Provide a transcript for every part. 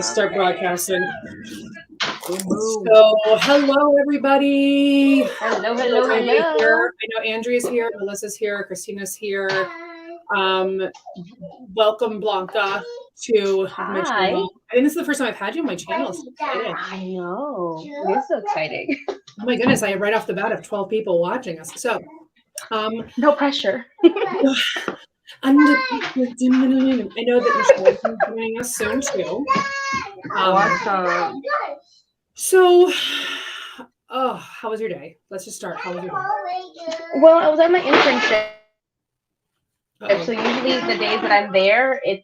Start broadcasting. Boom. So, hello everybody. Hello. Here. I know Andrea's here, Melissa's here, Christina's here. Welcome, Blanca, to my Hi. channel. I think this is the first time I've had you on my channel. It's exciting. I know. It is so exciting. Oh my goodness! I right off the bat have 12 people watching us. So, no pressure. I know that Michelle's joining us soon too. Awesome. So, how was your day? Let's just start. How was your day? Well, I was at my internship. Uh-oh. So usually the days that I'm there, they're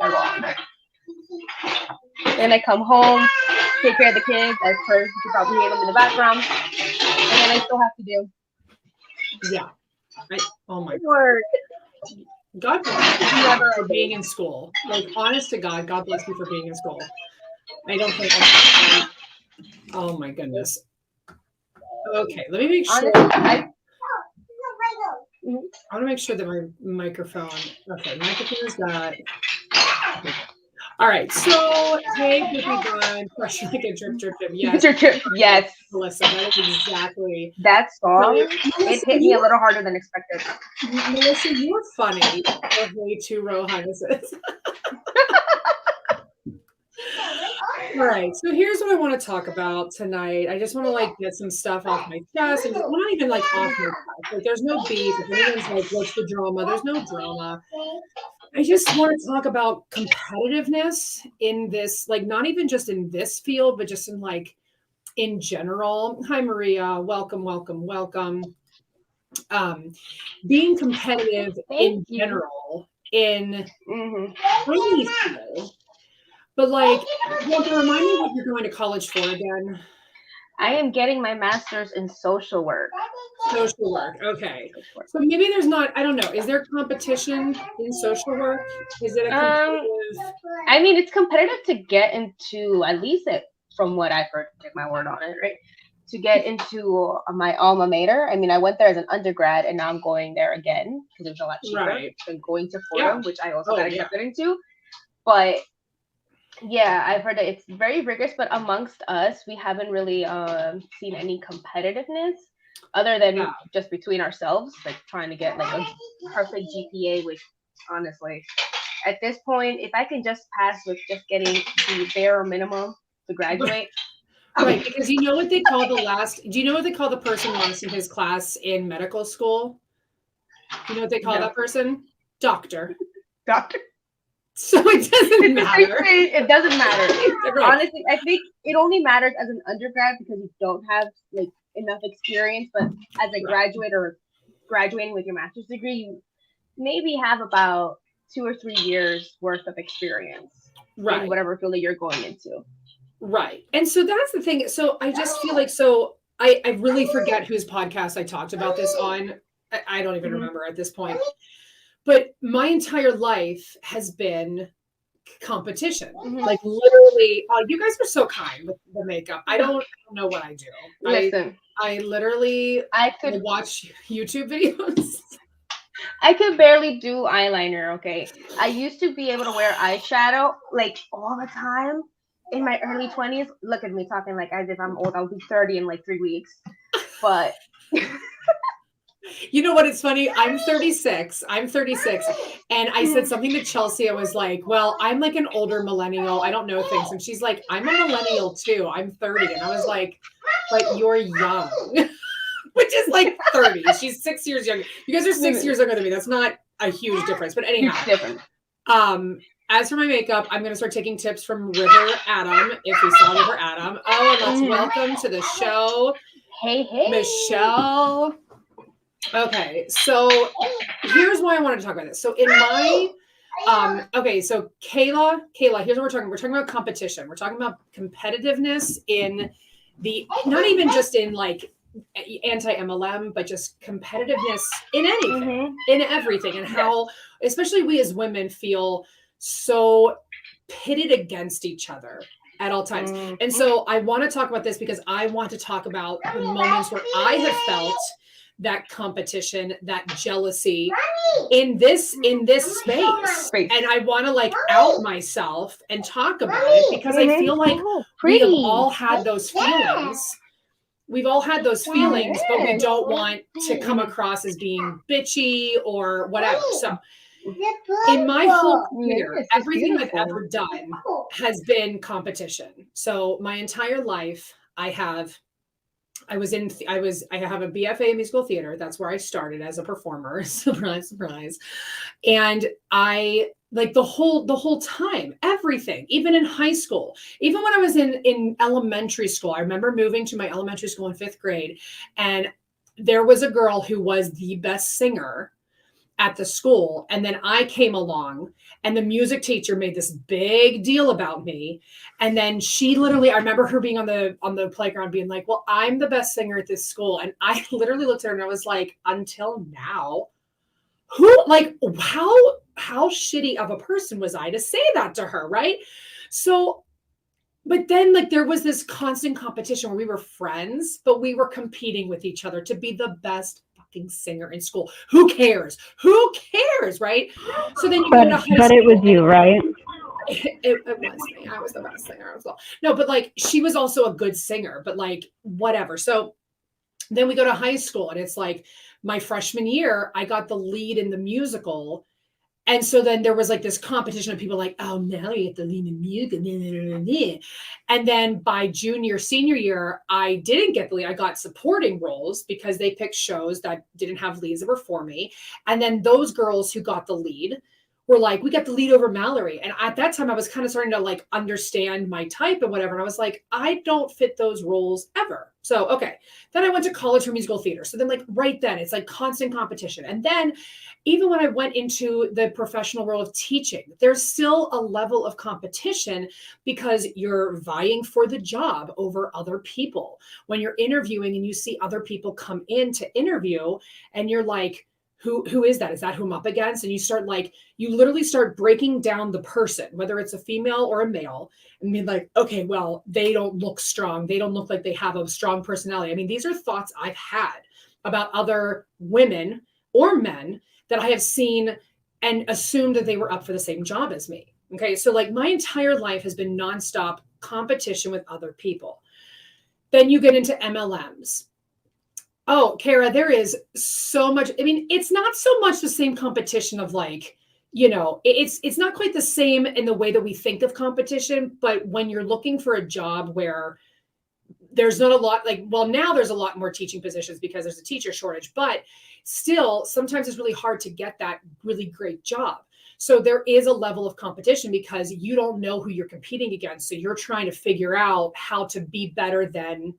long. Then I come home, take care of the kids, as per you can probably hear them in the background. And then I still have to do. Yeah. Oh my work. God bless you for being in school. Like, honest to God, God bless you for being in school. I don't think oh my goodness. Okay, let me make sure. I want to make sure that my microphone. Okay, microphone is that. All right, so hey, Poopy Crush like a drip. Yes, yes. Melissa, that is exactly that song. It hit me a little harder than expected. Melissa, you're funny. You're way too Rohannes's. All right, so here's what I want to talk about tonight. I just want to get some stuff off my chest, and well, not even off my chest. Like, there's no beef. If anyone's like, "What's the drama?" There's no drama. I just want to talk about competitiveness in this, not even just in this field, but just in general. Hi, Maria. Welcome. Being competitive in general in any field. But remind me what you're going to college for again. I am getting my master's in social work. Social work, okay. So maybe there's not, I don't know, is there competition in social work? Is it a competitive? I mean, it's competitive to get into, at least from what I've heard, take my word on it, right? To get into my alma mater. I mean, I went there as an undergrad, and now I'm going there again because it was a lot cheaper than going to Fordham, which I also got accepted into. But yeah, I've heard that it's very rigorous, but amongst us, we haven't really seen any competitiveness other than just between ourselves, trying to get a perfect GPA, which honestly, at this point, if I can just pass with just getting the bare minimum to graduate. Right, because you know what they call do you know what they call the person last in his class in medical school? You know what they call that person? Doctor. So it doesn't matter. It doesn't matter. Honestly, I think it only matters as an undergrad because you don't have enough experience. But as a graduate or graduating with your master's degree, you maybe have about 2 or 3 years worth of experience in whatever field that you're going into. Right. And so that's the thing. So I just feel I really forget whose podcast I talked about this on. I don't even remember at this point. But my entire life has been competition. Literally, you guys are so kind with the makeup. I don't know what I do. Listen, I literally could watch YouTube videos. I could barely do eyeliner, okay? I used to be able to wear eyeshadow all the time in my early 20s. Look at me talking as if I'm old. I'll be 30 in 3 weeks. But you know what? It's funny. I'm 36. And I said something to Chelsea. I was like, well, I'm an older millennial. I don't know things. And she's like, I'm a millennial too. I'm 30. And I was like, but you're young, which is 30. She's 6 years younger. You guys are 6 years younger than me. That's not a huge difference. But anyhow, as for my makeup, I'm going to start taking tips from River Adam, if we saw River Adam. Oh, and let's welcome to the show. Hey, Michelle. Okay, so here's why I wanted to talk about this. So in my, so Kayla, here's what we're talking. We're talking about competition. We're talking about competitiveness in not even just in anti-MLM, but just competitiveness in anything, in everything, and how, especially we as women, feel so pitted against each other at all times. And so I want to talk about this because I want to talk about the moments where I have felt that competition, that jealousy in this space. And I want to like out myself and talk about it because I feel like we have all had those feelings. We've all had those feelings, but we don't want to come across as being bitchy or whatever. So in my whole career, everything I've ever done has been competition. So my entire life, I have a BFA in musical theater. That's where I started as a performer. Surprise, surprise. And I like the whole time, everything, even in high school, even when I was in elementary school, I remember moving to my elementary school in 5th grade. And there was a girl who was the best singer at the school. And then I came along and the music teacher made this big deal about me. And then she literally, I remember her being on the playground being like, well, I'm the best singer at this school. And I literally looked at her and I was like, until now, how shitty of a person was I to say that to her? Right. So, but then like there was this constant competition where we were friends, but we were competing with each other to be the best fucking singer in school. Who cares? Who cares? Right. So then you go to high school. But it was you, right? It was me. I was the best singer as well. No, but like she was also a good singer, but like whatever. So then we go to high school and it's like my freshman year, I got the lead in the musical. And so then there was like this competition of people like, oh, now you have to lead in music. And then by junior, senior year, I didn't get the lead. I got supporting roles because they picked shows that didn't have leads that were for me. And then those girls who got the lead were like, we got the lead over Mallory. And at that time I was kind of starting to like understand my type and whatever. And I was like, I don't fit those roles ever. So, okay. Then I went to college for musical theater. So then like right then it's like constant competition. And then even when I went into the professional world of teaching, there's still a level of competition because you're vying for the job over other people. When you're interviewing and you see other people come in to interview and you're like, who is that? Is that who I'm up against? And you literally start breaking down the person, whether it's a female or a male, and be like, okay, well, they don't look strong. They don't look like they have a strong personality. I mean, these are thoughts I've had about other women or men that I have seen and assumed that they were up for the same job as me. Okay. So like my entire life has been nonstop competition with other people. Then you get into MLMs. Oh, Kara, there is so much. I mean, it's not so much the same competition of like, it's not quite the same in the way that we think of competition. But when you're looking for a job where there's not a lot, like, well, now there's a lot more teaching positions because there's a teacher shortage, but still sometimes it's really hard to get that really great job. So there is a level of competition because you don't know who you're competing against. So you're trying to figure out how to be better than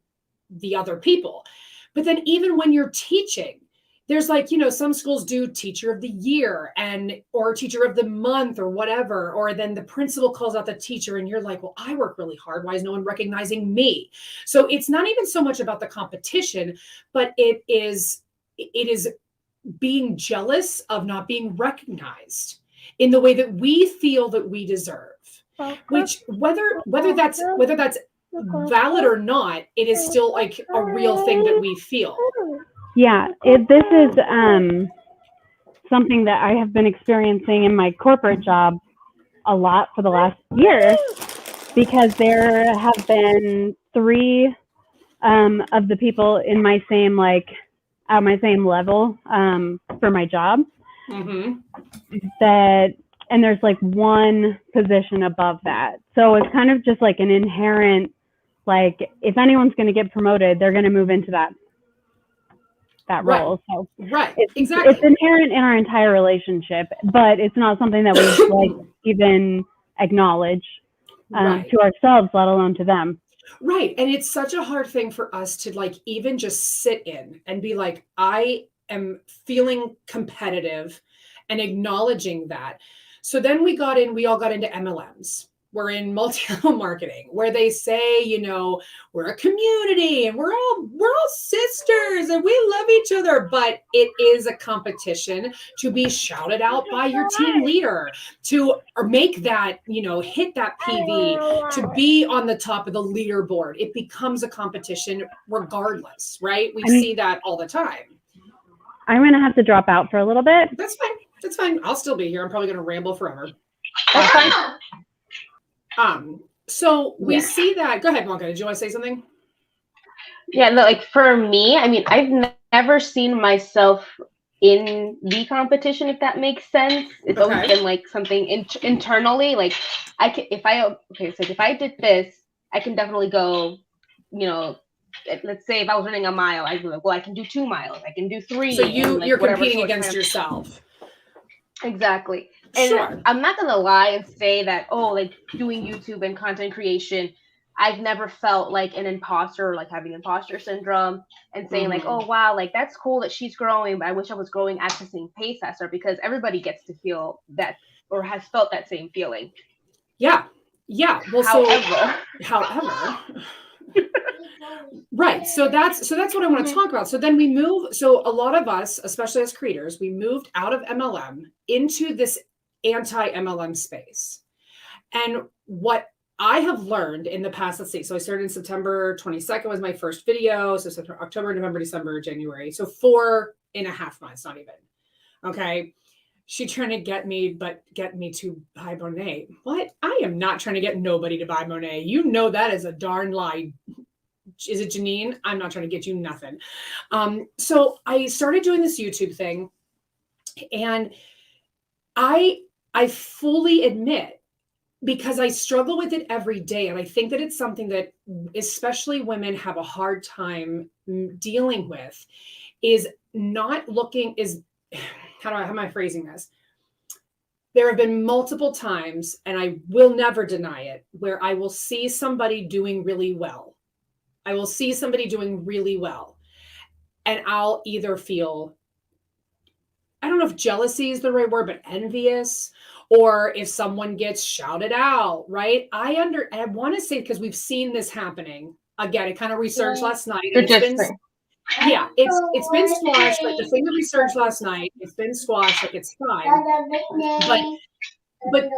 the other people. But then even when you're teaching, there's like, some schools do teacher of the year or teacher of the month or whatever, or then the principal calls out the teacher and you're like, well, I work really hard. Why is no one recognizing me? So it's not even so much about the competition, but it is being jealous of not being recognized in the way that we feel that we deserve, which whether that's valid or not, it is still like a real thing that we feel. Yeah, this is something that I have been experiencing in my corporate job a lot for the last year, because there have been 3 of the people in my same at my same level for my job. Mm-hmm. And there's like 1 position above that. So it's kind of just like an inherent, like if anyone's going to get promoted, they're going to move into that role. So exactly. It's inherent in our entire relationship, but it's not something that we like even acknowledge to ourselves, let alone to them. Right. And it's such a hard thing for us to like even just sit in and be like, I am feeling competitive and acknowledging that. So then we all got into MLMs. We're in multi-level marketing where they say, we're a community and we're all sisters and we love each other. But it is a competition to be shouted out by your team leader, to make that, hit that PV, to be on the top of the leaderboard. It becomes a competition regardless, right? We see that all the time. I'm going to have to drop out for a little bit. That's fine. That's fine. I'll still be here. I'm probably going to ramble forever. That's fine. So we see that. Go ahead, Wonka. Did you want to say something? Yeah, no, like for me, I mean, I've never seen myself in the competition, if that makes sense. It's always been like something internally. Like if I did this, I can definitely go, you know, let's say if I was running a mile, I'd be like, well, I can do 2 miles, I can do 3. So you're competing against yourself. Exactly. And sure. I'm not gonna lie and say that, oh, like doing YouTube and content creation, I've never felt like an imposter or like having imposter syndrome and saying like, oh wow, like that's cool that she's growing, but I wish I was growing at the same pace as her, because everybody gets to feel that or has felt that same feeling. Yeah. Well, however, right. So that's what I want to talk about. So then we move. So a lot of us, especially as creators, we moved out of MLM into this anti-MLM space. And what I have learned in the past, let's see. So I started in September 22nd was my first video. So September, October, November, December, January. So 4.5 months, not even. Okay. She trying to get me to buy Monet. What? I am not trying to get nobody to buy Monet. You know that is a darn lie. Is it Janine? I'm not trying to get you nothing. So I started doing this YouTube thing, and I fully admit, because I struggle with it every day, and I think that it's something that especially women have a hard time dealing with, is not looking is. How am I phrasing this? There have been multiple times, and I will never deny it, where I will see somebody doing really well. And I'll either feel, I don't know if jealousy is the right word, but envious, or if someone gets shouted out, right? I want to say, because we've seen this happening. Again, it kind of researched last night. It's been squashed. Like the thing that researched last night, it's been squashed. Like it's fine. But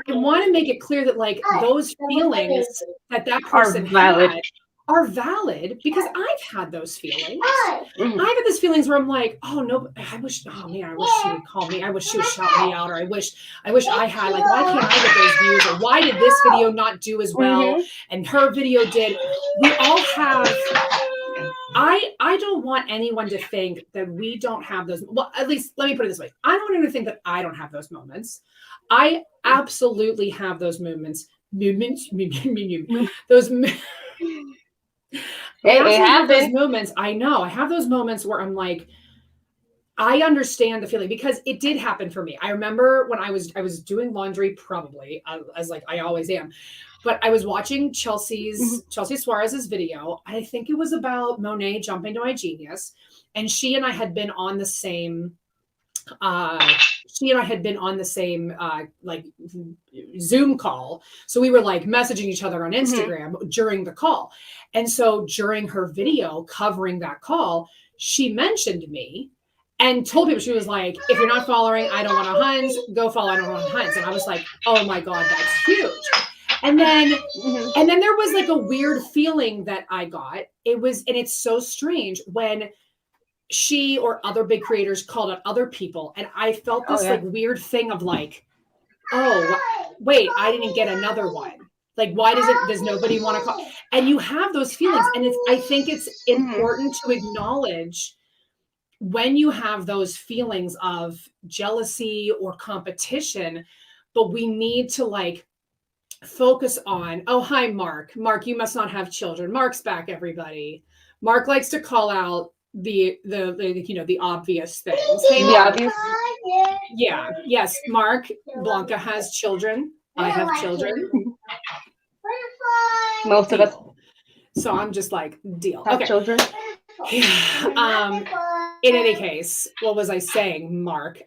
I want to make it clear that like those feelings that person had are valid, because I've had those feelings. I've had those feelings where I'm like, oh no, I wish she would call me. I wish she would shout me out, or I wish I had, like, why can't I get those views? Or why did this video not do as well? And her video did. We all have. I don't want anyone to think that we don't have those. Well, at least let me put it this way. I don't want anyone to think that I don't have those moments. I absolutely have those moments. Those moments. I know. I have those moments where I'm like, I understand the feeling, because it did happen for me. I remember when I was doing laundry, probably as like I always am. But I was watching Chelsea Suarez's video. I think it was about Monet jumping to my genius. And she and I had been on the same, like Zoom call. So we were like messaging each other on Instagram during the call. And so during her video covering that call, she mentioned me and told people, she was like, if you're not following I Don't Want to Hunt, go follow I Don't Want to Hunt. And I was like, oh my God, that's huge. And then there was like a weird feeling that I got. And it's so strange when she or other big creators called out other people. And I felt this like weird thing of like, oh, wait, I didn't get another one. Like, why does nobody want to call? And you have those feelings. And I think it's important to acknowledge when you have those feelings of jealousy or competition, but we need to like focus on, oh, hi, Mark. Mark, you must not have children. Mark's back, everybody. Mark likes to call out the obvious things. Hey, Mark. Yeah. Yes, Mark. Blanca has children. I have children. Most of us. So I'm just like, deal. Have children. In any case, what was I saying, Mark?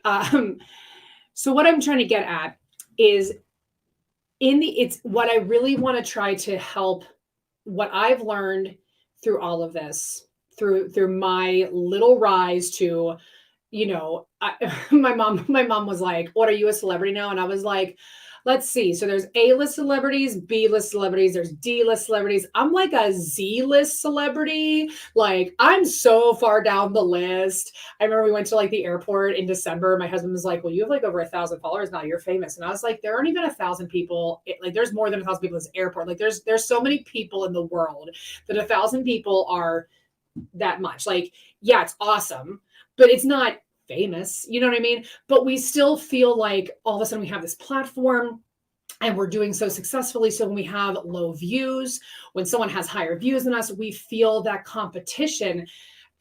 So what I'm trying to get at is it's what I really want to try to help, what I've learned through all of this, through my little rise to, my mom was like, what, are you a celebrity now? And I was like, let's see. So there's A-list celebrities, B-list celebrities, there's D-list celebrities. I'm like a Z-list celebrity. Like, I'm so far down the list. I remember we went to like the airport in December. My husband was like, well, you have like over 1,000 followers now. You're famous. And I was like, there aren't even 1,000 people. Like, there's more than 1,000 people in this airport. Like, there's so many people in the world that 1,000 people are that much. Like, yeah, it's awesome, but it's not famous. You know what I mean? But we still feel like all of a sudden we have this platform and we're doing so successfully. So when we have low views, when someone has higher views than us, we feel that competition.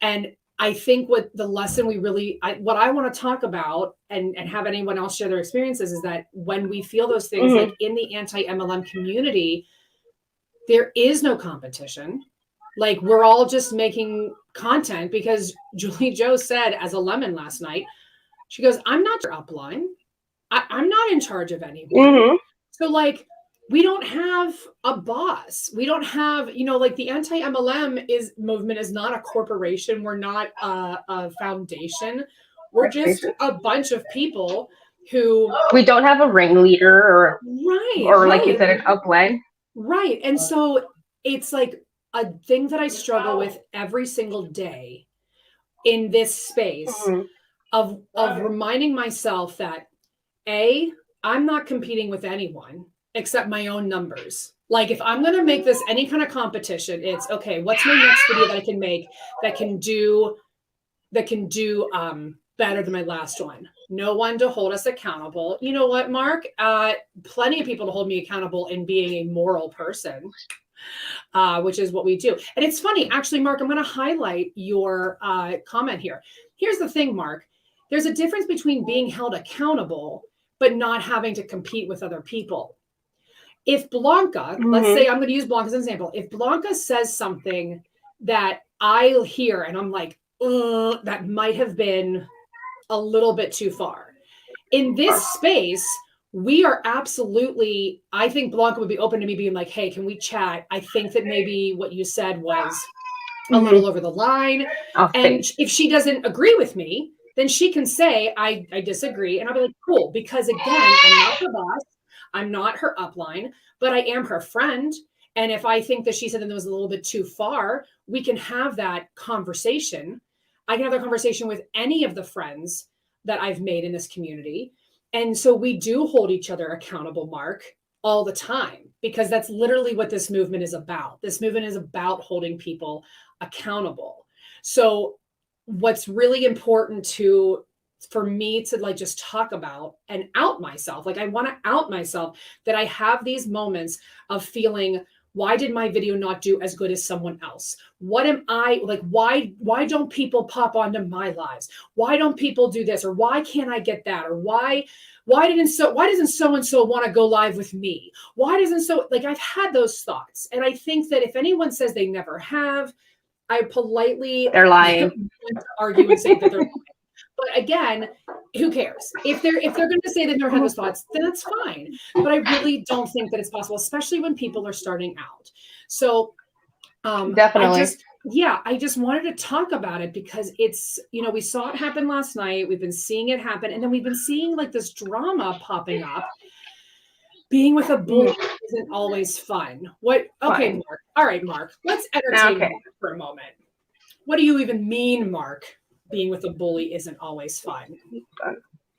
And I think what the lesson we really, what I want to talk about and have anyone else share their experiences is that when we feel those things, like in the anti-MLM community, there is no competition. Like, we're all just making content because Julie Joe said as a lemon last night, she goes, I'm not your upline. I'm not in charge of anyone. So like, we don't have a boss. We don't have, you know, like the anti-MLM movement is not a corporation. We're not a foundation. We're just a bunch of people who, we don't have a ringleader or like you said, an upline. Right. And so it's like a thing that I struggle with every single day in this space of reminding myself that I'm not competing with anyone except my own numbers. Like, if I'm going to make this any kind of competition, it's okay, what's my next video that I can make that can do better than my last one? No one to hold us accountable. You know what, Mark? Plenty of people to hold me accountable in being a moral person, which is what we do. And it's funny, actually, Mark, I'm going to highlight your comment here. Here's the thing, Mark. There's a difference between being held accountable, but not having to compete with other people. If Blanca, let's say I'm going to use Blanca as an example. If Blanca says something that I hear and I'm like, that might have been a little bit too far. In this space, we are absolutely, I think Blanca would be open to me being like, hey, can we chat? I think that maybe what you said was a little over the line. And if she doesn't agree with me, then she can say, I disagree. And I'll be like, cool. Because again, I'm not her boss. I'm not her upline, but I am her friend. And if I think that she said that it was a little bit too far, we can have that conversation. I can have that conversation with any of the friends that I've made in this community. And so we do hold each other accountable, Mark, all the time, because that's literally what this movement is about. This movement is about holding people accountable. So what's really important for me to like just talk about and out myself. Like, I want to out myself that I have these moments of feeling, why did my video not do as good as someone else? What am I like? Why don't people pop onto my lives? Why don't people do this? Or why can't I get that? Or why doesn't so-and-so want to go live with me? Why doesn't so, like, I've had those thoughts. And I think that if anyone says they never have, I politely, they're lying. Argue and say that they're lying. But again, who cares? If they're going to say they've never had those thoughts, then that's fine. But I really don't think that it's possible, especially when people are starting out. So definitely. I just wanted to talk about it because it's, you know, we saw it happen last night. We've been seeing it happen. And then we've been seeing like this drama popping up. Being with a bully isn't always fun. Mark. All right, Mark, let's entertain Mark for a moment. What do you even mean, Mark? Being with a bully isn't always fun.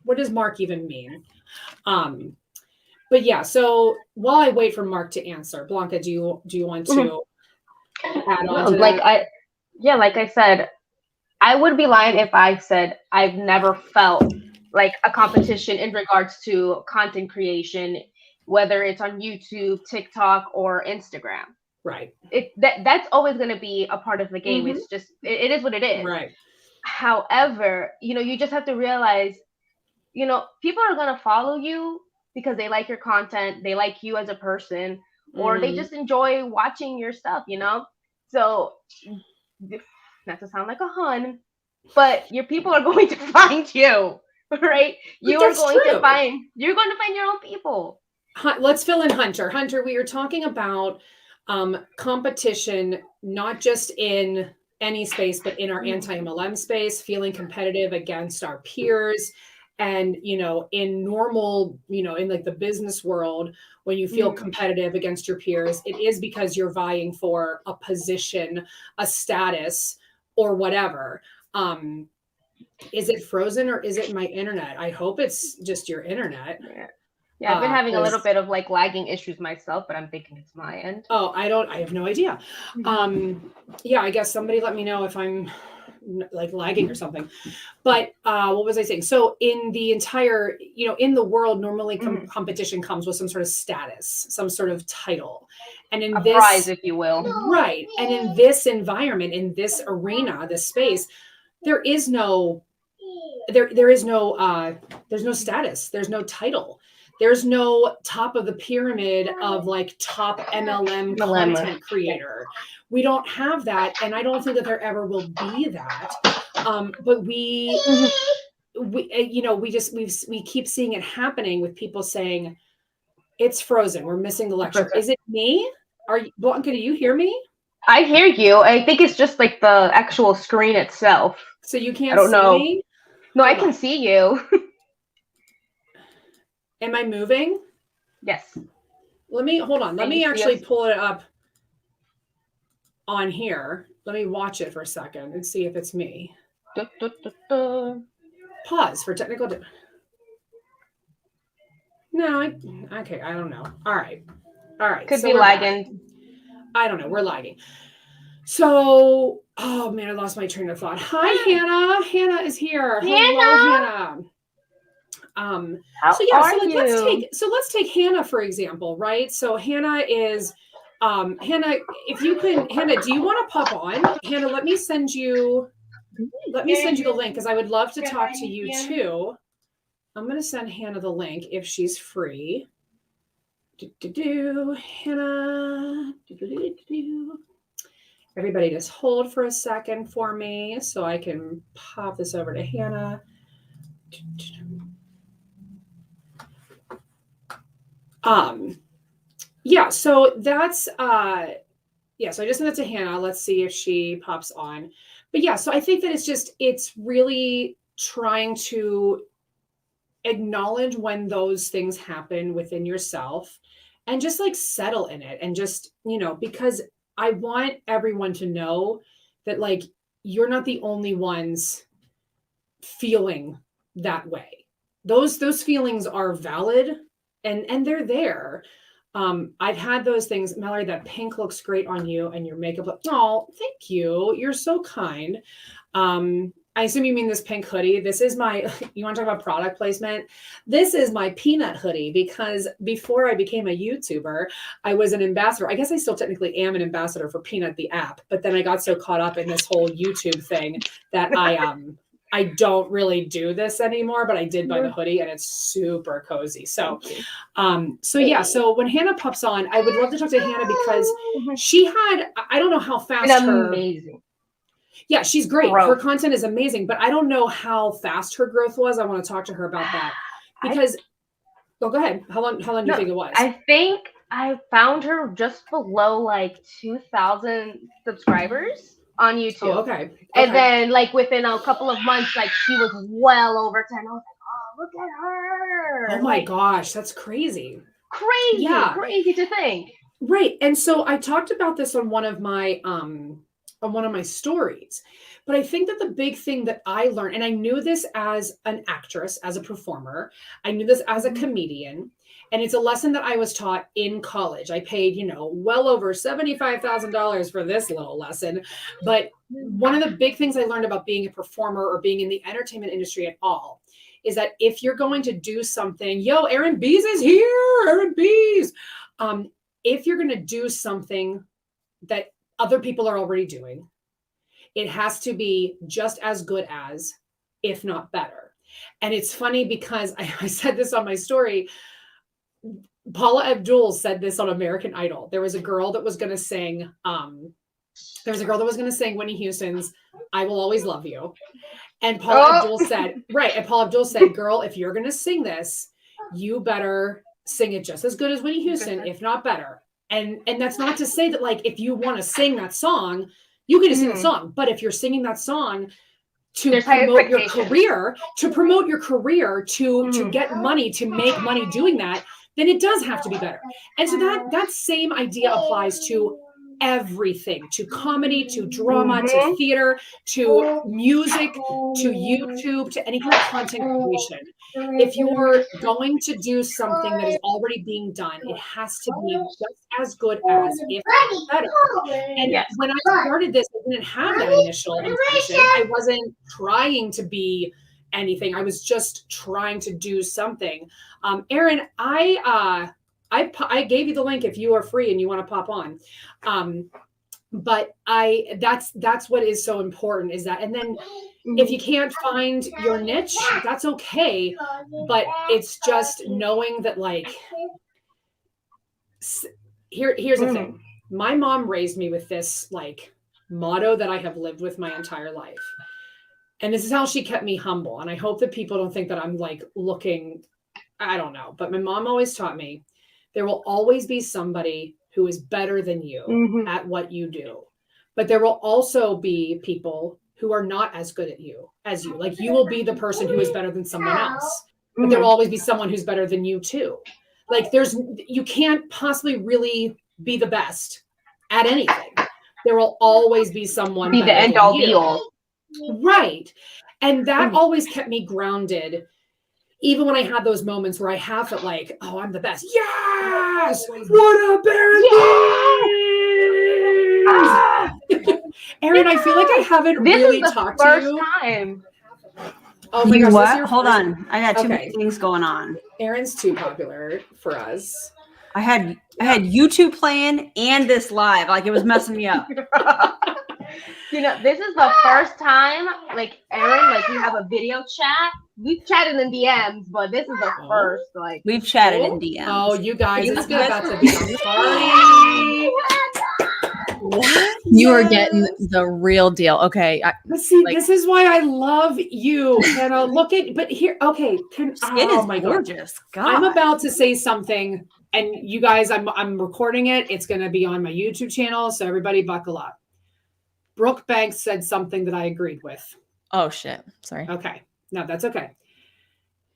What does Mark even mean? But yeah, so while I wait for Mark to answer, Blanca, do you want to add on to that? Like I said, I would be lying if I said I've never felt like a competition in regards to content creation, whether it's on YouTube, TikTok, or Instagram. Right. That's always going to be a part of the game. It's just, it is what it is. Right. However, you know, you just have to realize, you know, people are going to follow you because they like your content, they like you as a person, or they just enjoy watching your stuff, you know? So, not to sound like a hun, but your people are going to find you, right? You're going to find your own people. Let's fill in Hunter. Hunter, we are talking about competition, not just in any space, but in our anti-MLM space, feeling competitive against our peers. And, in normal, in like the business world, when you feel competitive against your peers, it is because you're vying for a position, a status, or whatever. Is it frozen or is it my internet? I hope it's just your internet. Yeah, I've been having a little bit of like lagging issues myself, but I'm thinking it's my end. Oh, I have no idea. Yeah, I guess somebody let me know if I'm like lagging or something. But what was I saying? So in the entire, in the world, normally competition comes with some sort of status, some sort of title. And in this prize, if you will. Right. And in this environment, in this arena, this space, there is no there's no status, there's no title. There's no top of the pyramid of like top MLM content creator. We don't have that. And I don't think that there ever will be that. But we keep seeing it happening with people saying it's frozen. We're missing the lecture. Is it me? Blanca, do you hear me? I hear you. I think it's just like the actual screen itself. So you can't see me? No, I can see you. Am I moving? Yes. Hold on. Let me actually pull it up on here. Let me watch it for a second and see if it's me. Pause for technical. No, okay. I don't know. All right. Could be lagging. I don't know. We're lagging. So, oh man, I lost my train of thought. Hi, Hannah. Hannah is here. Hello, Hannah. Let's take Hannah for example, right? So Hannah is Hannah, if you can, Hannah, do you want to pop on? Hannah, let me send you the link because I would love to talk to you too. I'm going to send Hannah the link if she's free. Hannah. Everybody just hold for a second for me so I can pop this over to Hannah. Yeah, so that's so I just sent it to Hannah. Let's see if she pops on. But yeah, so I think that it's really trying to acknowledge when those things happen within yourself and just like settle in it and just, because I want everyone to know that like you're not the only ones feeling that way. Those feelings are valid and they're there. I've had those things. Mallory, that pink looks great on you and your makeup. Oh, thank you. You're so kind. I assume you mean this pink hoodie. This is you want to talk about product placement? This is my peanut hoodie because before I became a YouTuber, I was an ambassador. I guess I still technically am an ambassador for Peanut, the app, but then I got so caught up in this whole YouTube thing that I don't really do this anymore, but I did buy the hoodie and it's super cozy. So, so when Hannah pops on, I would love to talk to Hannah because she had, I don't know how fast amazing. Yeah, she's great. Her content is amazing, but I don't know how fast her growth was. I want to talk to her about that because, go ahead. How long do you think it was? I think I found her just below like 2,000 subscribers on YouTube. Oh, okay. And then like within a couple of months, like she was well over 10. I was like, oh, look at her. Oh my gosh, that's crazy. Crazy to think. Right. And so I talked about this on one of my stories, but I think that the big thing that I learned, and I knew this as an actress, as a performer, I knew this as a comedian, and it's a lesson that I was taught in college. I paid, well over $75,000 for this little lesson. But one of the big things I learned about being a performer or being in the entertainment industry at all is that if you're going to do something, Aaron Bees is here, Aaron Bees. If you're going to do something that other people are already doing, it has to be just as good as, if not better. And it's funny because I said this on my story. Paula Abdul said this on American Idol. There was a girl that was going to sing. Whitney Houston's "I Will Always Love You," and Paula Abdul said, "Girl, if you're going to sing this, you better sing it just as good as Whitney Houston, if not better." And that's not to say that like if you want to sing that song, you can just sing the song. But if you're singing that song to There's high promote your expectations. career, to get money, to make money doing that, then it does have to be better. And so that same idea applies to everything, to comedy, to drama, to theater, to music, to YouTube, to any kind of content creation. If you're going to do something that is already being done, it has to be just as good as, if not better. And when I started this, I didn't have that initial intention. I wasn't trying to be anything. I was just trying to do something. Aaron, I gave you the link if you are free and you want to pop on. But that's what is so important, is that, and then if you can't find your niche, that's okay. But it's just knowing that, like, here's the thing. My mom raised me with this like motto that I have lived with my entire life. And this is how she kept me humble. And I hope that people don't think that I'm like looking, I don't know, but my mom always taught me there will always be somebody who is better than you at what you do. But there will also be people who are not as good at you as you. Like, you will be the person who is better than someone else, but there will always be someone who's better than you too. Like, you can't possibly really be the best at anything. There will always be someone be the end all be all. Right. And that always kept me grounded. Even when I had those moments where I have felt like, oh, I'm the best. Yes! What up, Aaron? Yes! Aaron, I feel like I haven't really talked to you. Time. Oh my gosh, what? Hold on. I got too many things going on. Aaron's too popular for us. I had YouTube playing and this live. Like, it was messing me up. You know, this is the first time, like, Aaron, like, we have a video chat. We've chatted in DMs, but this is the first, like. We've chatted in DMs. Oh, you guys, it's about to be a party. What? You are getting the real deal. Okay. But see, this is why I love you, Hannah. Look at, but here, okay. It is gorgeous. God. I'm about to say something, and you guys, I'm recording it. It's going to be on my YouTube channel, so everybody buckle up. Brooke Banks said something that I agreed with. Oh, shit. Sorry. Okay. No, that's okay.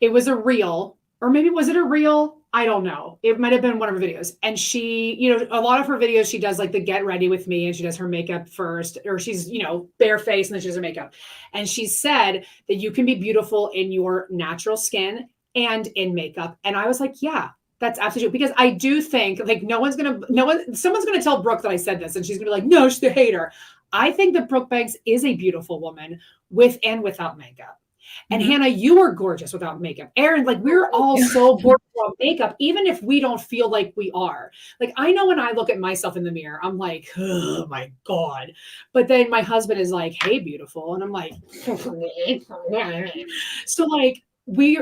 It was a reel, or maybe was it a reel? I don't know. It might have been one of her videos. And she, you know, a lot of her videos, she does like the get ready with me, and she does her makeup first, or she's, you know, bare face and then she does her makeup. And she said that you can be beautiful in your natural skin and in makeup. And I was like, yeah, that's absolutely true. Because I do think like someone's going to tell Brooke that I said this, and she's going to be like, no, she's a hater. I think that Brooke Banks is a beautiful woman with and without makeup. And Hannah, you are gorgeous without makeup. Aaron, like, we're all so gorgeous without makeup, even if we don't feel like we are. Like, I know when I look at myself in the mirror, I'm like, oh my God. But then my husband is like, hey, beautiful. And I'm like, so like, we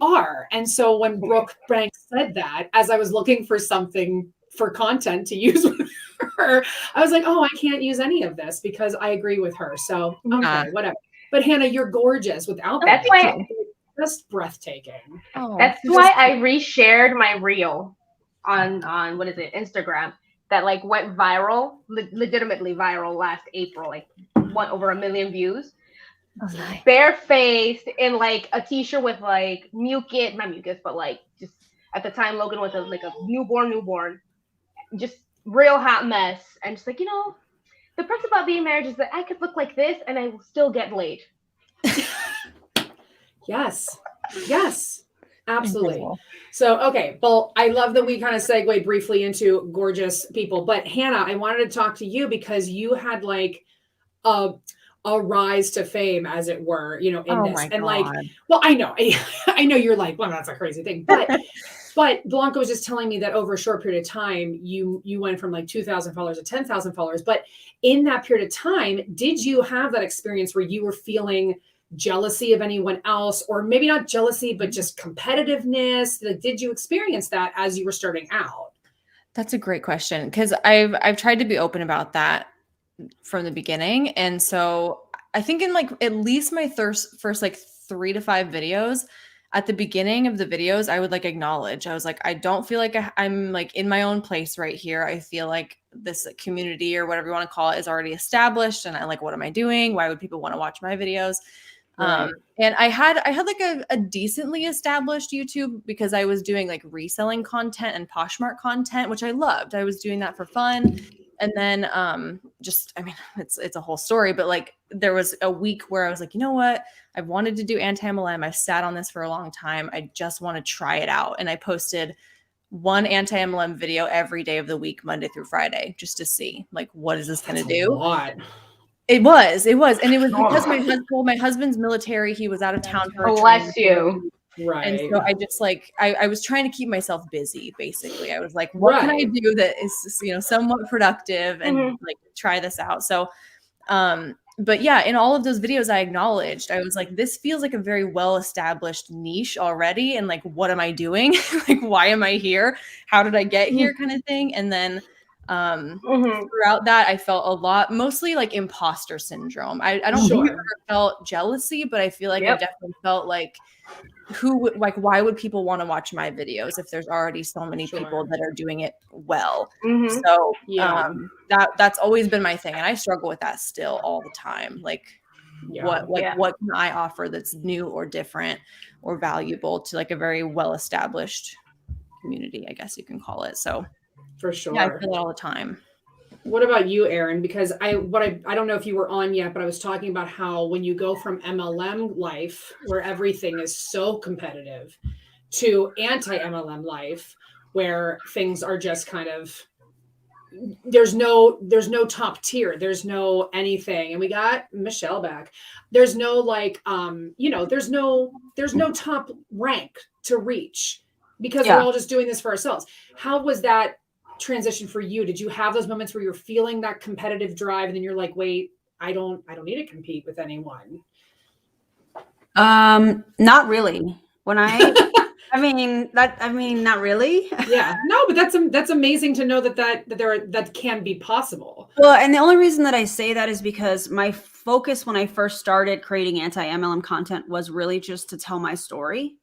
are. And so when Brooke Banks said that, as I was looking for something for content to use with her, I was like, oh, I can't use any of this because I agree with her. So okay, whatever. But Hannah, you're gorgeous without that. That's why just breathtaking. Oh, that's why I reshared my reel on what is it, Instagram, that like went viral, legitimately viral last April, like went over 1 million views. Oh, nice. Barefaced in like a t-shirt with like not mucus, but like just at the time Logan was like a newborn, just real hot mess. And just like, you know, the perks about being married is that I could look like this and I will still get laid. Yes, absolutely. Incredible. So, okay, well, I love that we kind of segue briefly into gorgeous people. But Hannah, I wanted to talk to you because you had like a rise to fame, as it were, you know, in this. And like, well, I know you're like, well, that's a crazy thing. But Blanca was just telling me that over a short period of time, you went from like 2,000 followers to 10,000 followers. But in that period of time, did you have that experience where you were feeling jealousy of anyone else, or maybe not jealousy, but just competitiveness? Like, did you experience that as you were starting out? That's a great question, because I've tried to be open about that from the beginning. And so I think in like at least my first like 3 to 5 videos, at the beginning of the videos, I would like acknowledge, I was like, I don't feel like I'm like in my own place right here. I feel like this community or whatever you want to call it is already established. And I like, what am I doing? Why would people want to watch my videos? Right. And I had like a decently established YouTube because I was doing like reselling content and Poshmark content, which I loved. I was doing that for fun. And then just, I mean, it's a whole story, but like there was a week where I was like, you know what? I've wanted to do anti-MLM. I've sat on this for a long time. I just want to try it out. And I posted one anti-MLM video every day of the week, Monday through Friday, just to see like, what is this going to do? A lot. It was. And it was because my husband's military, he was out of town for a Bless training. you. Right. And so I just like, I was trying to keep myself busy, basically. I was like, what can I do that is, you know, somewhat productive and like try this out. So, but yeah, in all of those videos I acknowledged, I was like, this feels like a very well-established niche already. And like, what am I doing? Like, why am I here? How did I get here kind of thing? And then throughout that, I felt a lot, mostly like imposter syndrome. I don't think I've ever felt jealousy, but I feel like I definitely felt like, why would people want to watch my videos if there's already so many people that are doing it well? So that's always been my thing. And I struggle with that still all the time. Like what can I offer that's new or different or valuable to like a very well-established community, I guess you can call it. So for sure. Yeah, I feel it all the time. What about you, Aaron? Because I don't know if you were on yet, but I was talking about how when you go from MLM life, where everything is so competitive, to anti-MLM life, where things are just kind of, there's no top tier, there's no anything. And we got Michelle back. There's no like, there's no top rank to reach because we're all just doing this for ourselves. How was that transition for you? Did you have those moments where you're feeling that competitive drive and then you're like, wait, I don't need to compete with anyone? Not really. When not really. Yeah, no, but that's amazing to know that can be possible. Well, and the only reason that I say that is because my focus when I first started creating anti-MLM content was really just to tell my story.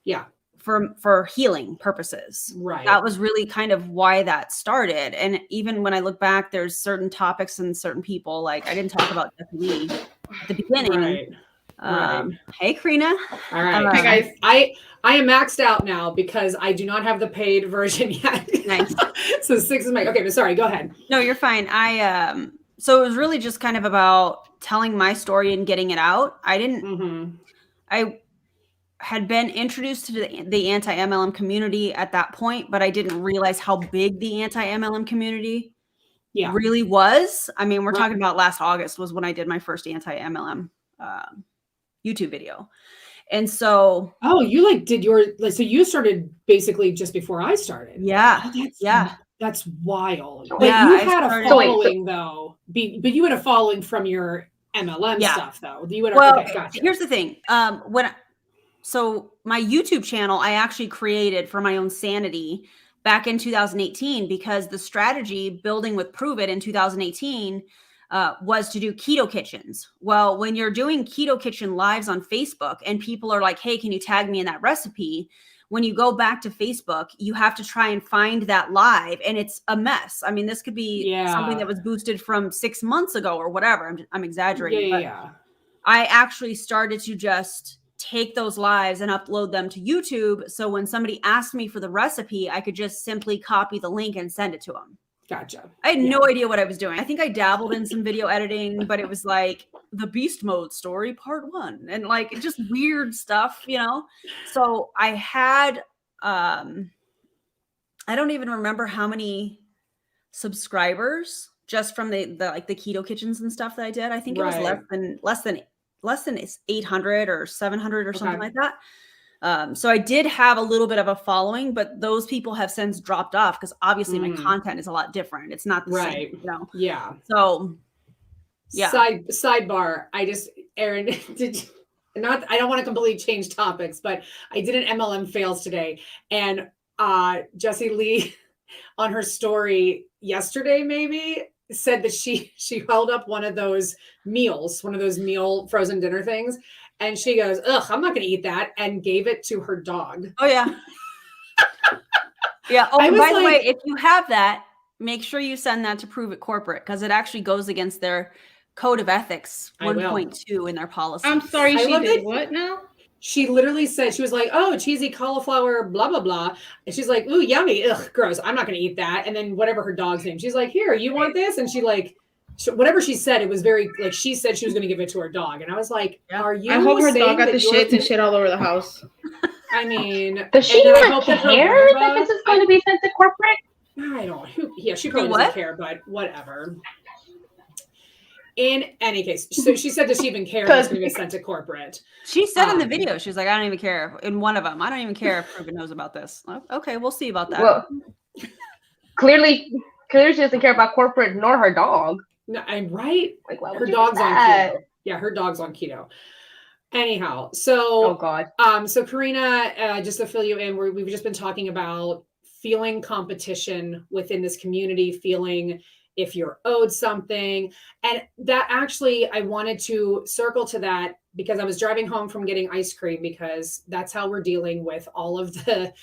Yeah. For healing purposes. Right. That was really kind of why that started. And even when I look back, there's certain topics and certain people, like I didn't talk about Jesse Lee at the beginning. Right. Hey, Karina. All right. Hey guys, I am maxed out now because I do not have the paid version yet. Nice. So 6 is my, okay, but sorry, go ahead. No, you're fine. So it was really just kind of about telling my story and getting it out. I had been introduced to the anti-MLM community at that point, but I didn't realize how big the anti-MLM community really was. I mean, we're talking about last August was when I did my first anti-MLM YouTube video. And so so you started basically just before I started. Yeah. That's wild. But you had a following though. But you had a following from your MLM stuff though. You had okay, gotcha. Here's the thing. So my YouTube channel, I actually created for my own sanity back in 2018 because the strategy building with Prove It in 2018 was to do keto kitchens. Well, when you're doing keto kitchen lives on Facebook and people are like, hey, can you tag me in that recipe? When you go back to Facebook, you have to try and find that live and it's a mess. I mean, this could be something that was boosted from 6 months ago or whatever. I'm exaggerating. I actually started to just take those lives and upload them to YouTube. So when somebody asked me for the recipe, I could just simply copy the link and send it to them. Gotcha. I had no idea what I was doing. I think I dabbled in some video editing, but it was like the beast mode story part 1 and like just weird stuff, you know? So I had, I don't even remember how many subscribers just from the keto kitchens and stuff that I did. I think it was less than 800 or 700 or something like that. So I did have a little bit of a following, but those people have since dropped off because obviously my content is a lot different. It's not the same, you know? Yeah. So yeah. Sidebar. Aaron, I don't want to completely change topics, but I did an MLM fails today and Jesse Lee on her story yesterday, maybe said that she held up one of those meal frozen dinner things, and she goes, ugh, I'm not going to eat that, and gave it to her dog. Oh yeah. Yeah. Oh, I and was by the way, like- if you have that, make sure you send that to Prove It Corporate, because it actually goes against their code of ethics I will. 1.2 in their policy. I'm sorry, I she love did it. what now? She literally said, she was like, oh, cheesy cauliflower, blah, blah, blah. And she's like, ooh, yummy. Ugh, gross. I'm not going to eat that. And then whatever her dog's name, she's like, here, you want this? And she like, whatever she said, it was very, like, she said she was going to give it to her dog. And I was like, Yeah. are you I hope her saying dog got that the you're- shits and shit all over the house. I mean, Does she and then I not hope that her care that Roomba- this is going to be sent to corporate? I don't know. Yeah, she probably what? doesn't care, but whatever. In any case, so she said, does she even care if it's going to be sent to corporate? She said in the video, she was like, I don't even care. In one of them, I don't even care if Prove It knows about this. Okay, we'll see about that. Well, clearly she doesn't care about corporate nor her dog. No, I'm right. Like, why would Her you do dog's on that? keto. Yeah, her dog's on keto. Anyhow, Oh so God. so Karina, just to fill you in, we've just been talking about feeling competition within this community, feeling if you're owed something. And that actually, I wanted to circle to that because I was driving home from getting ice cream, because that's how we're dealing with all of the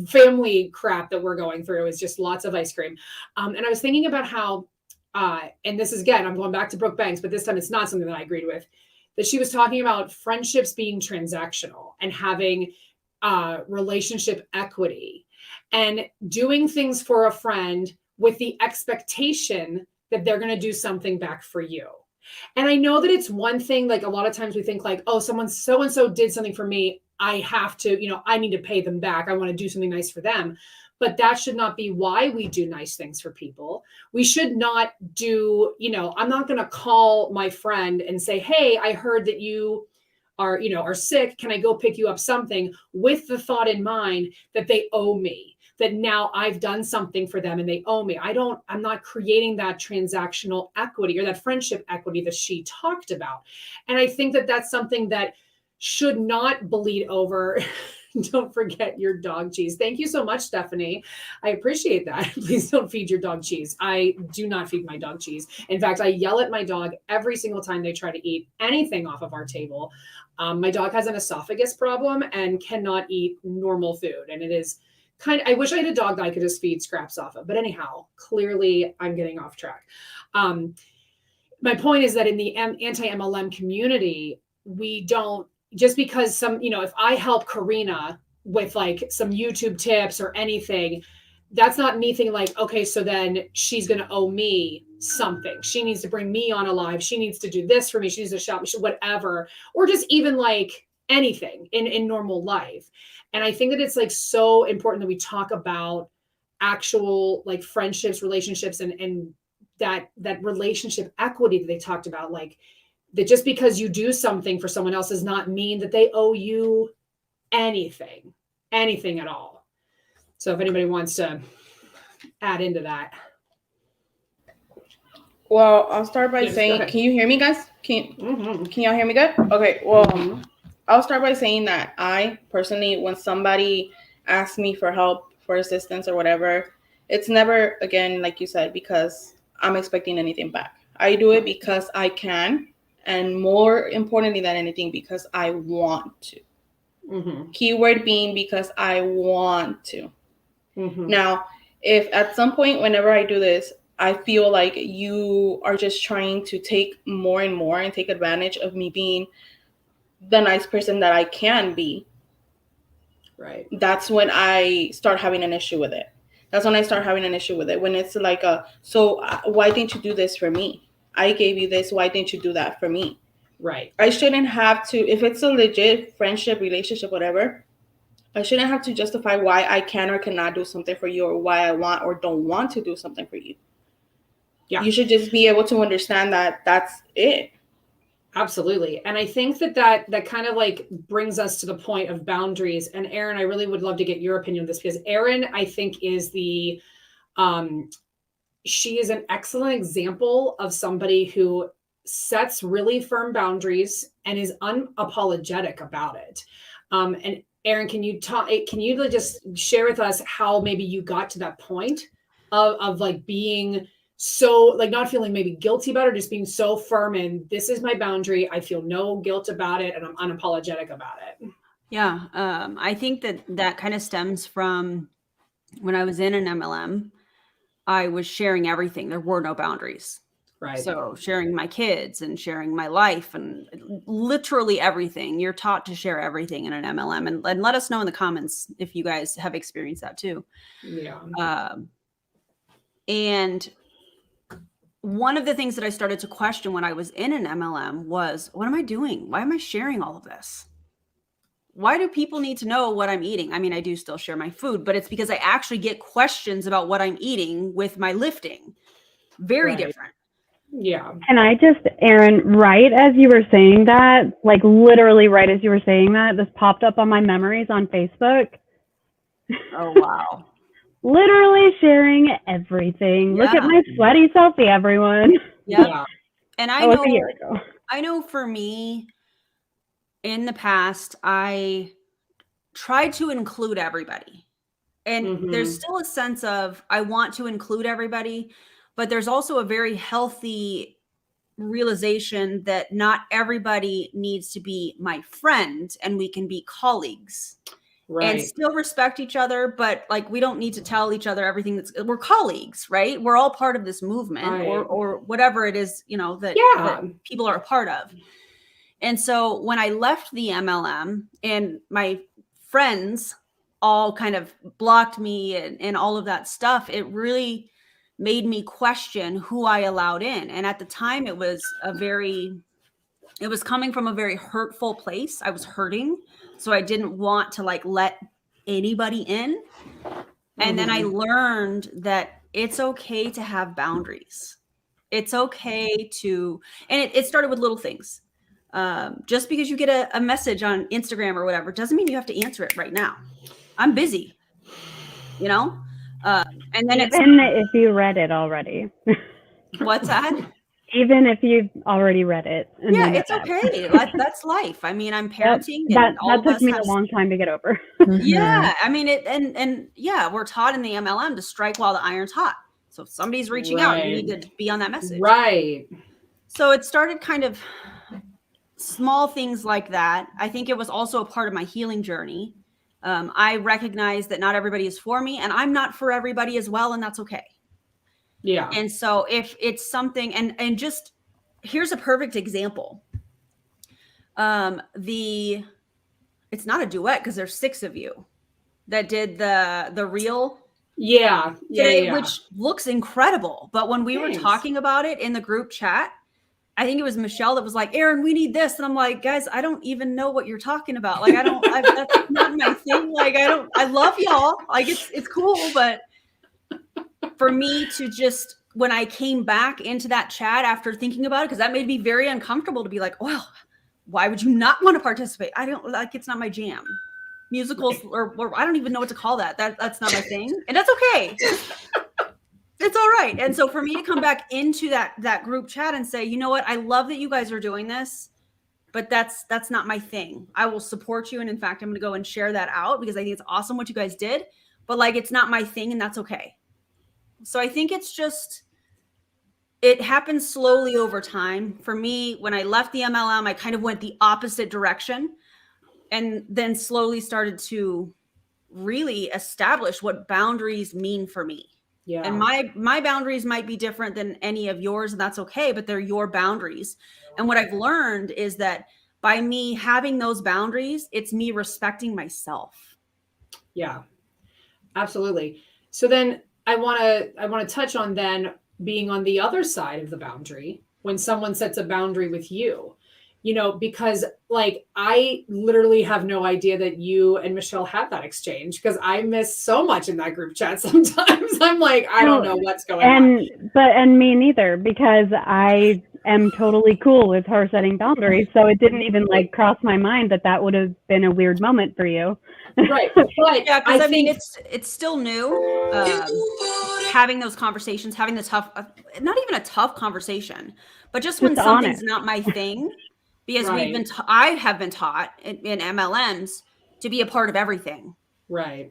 family crap that we're going through, is just lots of ice cream. And I was thinking about how, and this is, again, I'm going back to Brooke Banks, but this time it's not something that I agreed with, that she was talking about friendships being transactional and having relationship equity and doing things for a friend with the expectation that they're going to do something back for you. And I know that it's one thing, like a lot of times we think like, oh, someone so-and-so did something for me, I have to, I need to pay them back. I want to do something nice for them. But that should not be why we do nice things for people. We should not do, I'm not going to call my friend and say, hey, I heard that you are sick. Can I go pick you up something, with the thought in mind that they owe me, that now I've done something for them and they owe me. I'm not creating that transactional equity or that friendship equity that she talked about. And I think that that's something that should not bleed over. Don't forget your dog cheese. Thank you so much, Stephanie. I appreciate that. Please don't feed your dog cheese. I do not feed my dog cheese. In fact, I yell at my dog every single time they try to eat anything off of our table. My dog has an esophagus problem and cannot eat normal food. And it is I wish I had a dog that I could just feed scraps off of. But anyhow, clearly I'm getting off track. My point is that in the anti-MLM community, we don't, just because if I help Karina with like some YouTube tips or anything, that's not me thinking like, okay, so then she's going to owe me something. She needs to bring me on a live. She needs to do this for me. She needs to shop me, whatever, or just even like anything in normal life. And I think that it's like so important that we talk about actual like friendships, relationships, and that relationship equity that they talked about, like that just because you do something for someone else does not mean that they owe you anything at all. So if anybody wants to add into that. Well, I'll start by Yes, saying, can you hear me, guys? Can y'all hear me good? Okay, well, I'll start by saying that I personally, when somebody asks me for help, for assistance or whatever, it's never, again, like you said, because I'm expecting anything back. I do it because I can, and more importantly than anything, because I want to. Keyword being because I want to. Now, if at some point, whenever I do this, I feel like you are just trying to take more and more and take advantage of me being the nice person that I can be, right? That's when I start having an issue with it. When it's like, so why didn't you do this for me? I gave you this. Why didn't you do that for me? Right. I shouldn't have to, if it's a legit friendship, relationship, whatever, I shouldn't have to justify why I can or cannot do something for you, or why I want or don't want to do something for you. Yeah. You should just be able to understand that that's it. Absolutely. And I think that kind of like brings us to the point of boundaries. And Erin, I really would love to get your opinion on this, because Erin, I think, is she is an excellent example of somebody who sets really firm boundaries and is unapologetic about it. And Erin, can you just share with us how maybe you got to that point of like being so like not feeling maybe guilty about it, just being so firm in this is my boundary. I feel no guilt about it and I'm unapologetic about it. Yeah. I think that kind of stems from when I was in an MLM, I was sharing everything. There were no boundaries. Right. So sharing my kids and sharing my life and literally everything. You're taught to share everything in an MLM, and let us know in the comments if you guys have experienced that too. Yeah. And one of the things that I started to question when I was in an MLM was, what am I doing? Why am I sharing all of this? Why do people need to know what I'm eating? I mean, I do still share my food, but it's because I actually get questions about what I'm eating with my lifting. Very Right. different. Yeah. And I just, Erin, right as you were saying that, like literally right as you were saying that, this popped up on my memories on Facebook. Oh, wow. Literally sharing everything. Look at Yeah. my sweaty selfie, everyone. Yep. Yeah. And That was a year ago. I know for me, in the past, I tried to include everybody. And there's still a sense of, I want to include everybody, but there's also a very healthy realization that not everybody needs to be my friend and we can be colleagues. Right. And still respect each other, but like we don't need to tell each other everything. We're colleagues, right? We're all part of this movement, Right. or whatever it is, you know, that people are a part of. And so when I left the MLM and my friends all kind of blocked me and all of that stuff, it really made me question who I allowed in. And at the time it was coming from a very hurtful place. I was hurting. So I didn't want to like let anybody in. And then I learned that it's okay to have boundaries. It's okay to, and it started with little things. Just because you get a message on Instagram or whatever, doesn't mean you have to answer it right now. I'm busy, you know? And then even if you read it already. What's that? Even if you've already read it. Yeah, it's okay. That's life. I mean, I'm parenting. That and took me a long time to get over. Yeah. I mean, and yeah, we're taught in the MLM to strike while the iron's hot. So if somebody's reaching out, you need to be on that message. Right. So it started kind of small things like that. I think it was also a part of my healing journey. I recognize that not everybody is for me and I'm not for everybody as well. And that's okay. Yeah. And so if it's something, and just here's a perfect example. It's not a duet because there's 6 of you that did the reel. Yeah. Which looks incredible. But when we were talking about it in the group chat, I think it was Michelle that was like, Erin, we need this. And I'm like, guys, I don't even know what you're talking about. Like, that's not my thing. Like, I love y'all. Like, it's cool. But for me to just, when I came back into that chat after thinking about it, because that made me very uncomfortable to be like, well, why would you not want to participate? I don't like, it's not my jam. Musicals or I don't even know what to call that. That's not my thing. And that's okay. It's all right. And so for me to come back into that group chat and say, you know what, I love that you guys are doing this, but that's not my thing. I will support you. And in fact, I'm going to go and share that out because I think it's awesome what you guys did, but like, it's not my thing and that's okay. So I think it's just, it happens slowly over time. For me, when I left the MLM, I kind of went the opposite direction and then slowly started to really establish what boundaries mean for me. Yeah. And my boundaries might be different than any of yours, and that's okay, but they're your boundaries. And what I've learned is that by me having those boundaries, it's me respecting myself. Yeah, absolutely. So then I want to touch on then being on the other side of the boundary when someone sets a boundary with you. You know, because like I literally have no idea that you and Michelle had that exchange because I miss so much in that group chat sometimes. I'm like, I don't know what's going on. And me neither, because I am totally cool with her setting boundaries. So it didn't even like cross my mind that would have been a weird moment for you. Right. But yeah, because I mean, it's still new. Having those conversations, having the tough, not even a tough conversation, but just when something's not my thing. Because I have been taught in MLMs to be a part of everything. Right.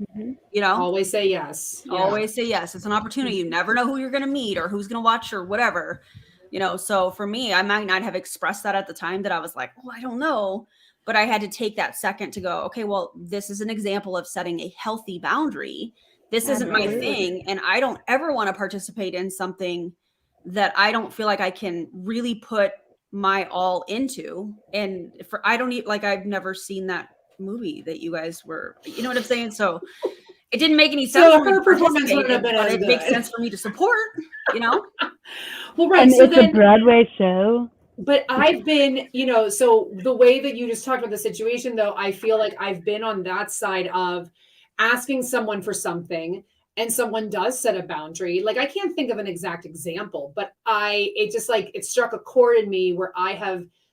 You know, Always say yes. Yeah. always say yes. It's an opportunity. You never know who you're going to meet or who's going to watch or whatever, you know. So for me, I might not have expressed that at the time, that I was like, oh, I don't know. But I had to take that second to go, okay, well, this is an example of setting a healthy boundary. This isn't my thing. And I don't ever want to participate in something that I don't feel like I can really put my all into. And I don't need, like, I've never seen that movie that you guys were, you know what I'm saying? So it didn't make any sense. So for me her to performance wouldn't have participate, been but as it good. makes sense for me to support, you know? Well, right. And So it's a then, Broadway show. but I've been, you know, so the way that you just talked about the situation, though, I feel like I've been on that side of asking someone for something and someone does set a boundary. Like, I can't think of an exact example, but it just like, it struck a chord in me where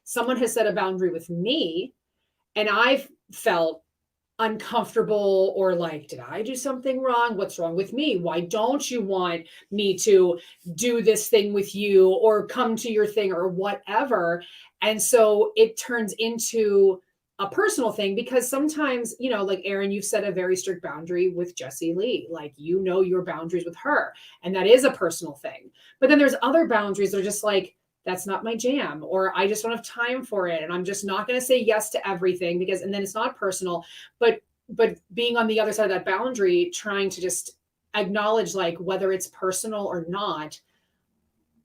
someone has set a boundary with me and I've felt uncomfortable or like, did I do something wrong? What's wrong with me? Why don't you want me to do this thing with you or come to your thing or whatever? And so it turns into a personal thing, because sometimes, you know, like Aaron, you've set a very strict boundary with Jessie Lee, like, you know, your boundaries with her, and that is a personal thing. But then there's other boundaries that are just like, that's not my jam, or I just don't have time for it. And I'm just not going to say yes to everything, because, and then it's not personal, but being on the other side of that boundary, trying to just acknowledge, like, whether it's personal or not,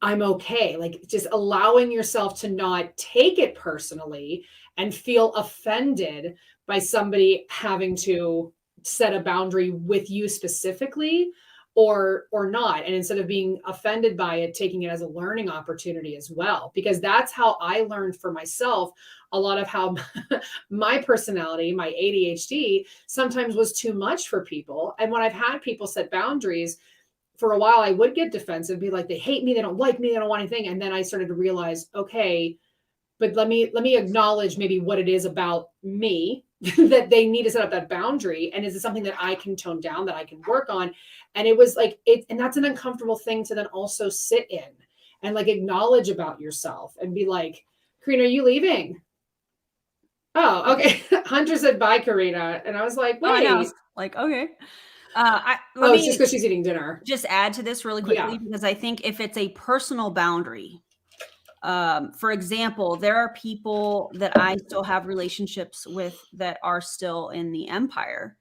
I'm okay. Like, just allowing yourself to not take it personally and feel offended by somebody having to set a boundary with you specifically, or not. And instead of being offended by it, taking it as a learning opportunity as well, because that's how I learned for myself a lot of how my personality, my ADHD, sometimes was too much for people. And when I've had people set boundaries, for a while I would get defensive, be like, they hate me, they don't like me, they don't want anything. And then I started to realize, okay, but let me acknowledge maybe what it is about me that they need to set up that boundary. And is it something that I can tone down, that I can work on? And it was like, and that's an uncomfortable thing to then also sit in and like acknowledge about yourself and be like, Karina, are you leaving? Oh, okay. Hunter said bye, Karina. And I was like, wait. Oh, I know. Like, okay. It's just because she's eating dinner. Just add to this really quickly, because I think if it's a personal boundary, for example, there are people that I still have relationships with that are still in the empire.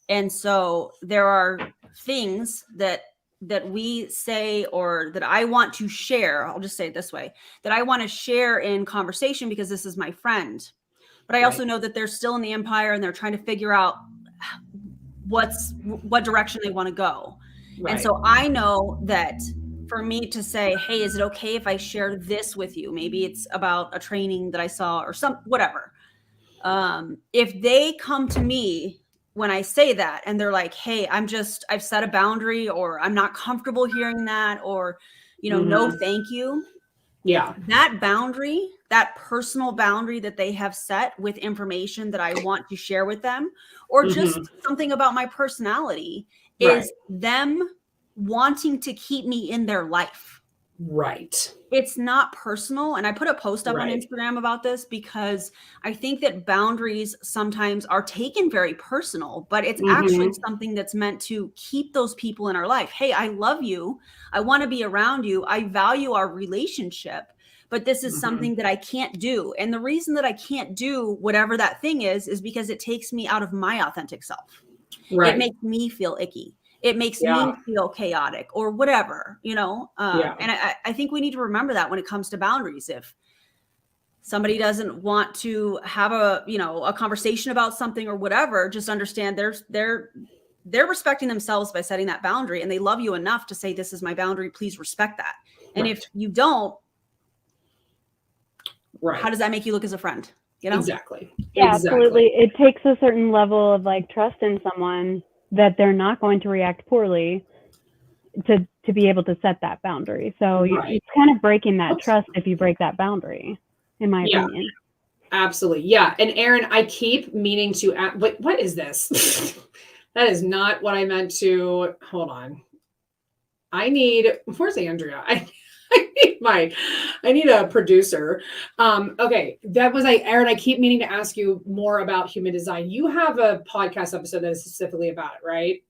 And so there are things that we say, or that I want to share, I'll just say it this way, that I want to share in conversation because this is my friend. But I also know that they're still in the empire and they're trying to figure out what direction they want to go. Right. And so I know that for me to say, hey, is it okay if I share this with you? Maybe it's about a training that I saw or whatever. If they come to me when I say that and they're like, hey, I've set a boundary, or I'm not comfortable hearing that, or, you know, no, thank you. Yeah. That boundary, that personal boundary that they have set with information that I want to share with them, or just something about my personality, is them wanting to keep me in their life. Right. It's not personal. And I put a post up on Instagram about this because I think that boundaries sometimes are taken very personal, but it's actually something that's meant to keep those people in our life. Hey, I love you. I want to be around you. I value our relationship, but this is something that I can't do. And the reason that I can't do whatever that thing is because it takes me out of my authentic self. It makes me feel icky. It makes me feel chaotic or whatever, you know? And I think we need to remember that when it comes to boundaries. If somebody doesn't want to have a conversation about something or whatever, just understand they're respecting themselves by setting that boundary, and they love you enough to say, this is my boundary, please respect that. And if you don't, how does that make you look as a friend? You know? Exactly. Yeah, absolutely. It takes a certain level of like trust in someone that they're not going to react poorly to be able to set that boundary. So it's kind of breaking that trust if you break that boundary, in my opinion. Absolutely. Yeah. And Aaron, I keep meaning to add, what is this? That is not what I meant to. Hold on. Where's Andrea? I I need a producer. Okay, that was Aaron. I keep meaning to ask you more about human design. You have a podcast episode that is specifically about it, right?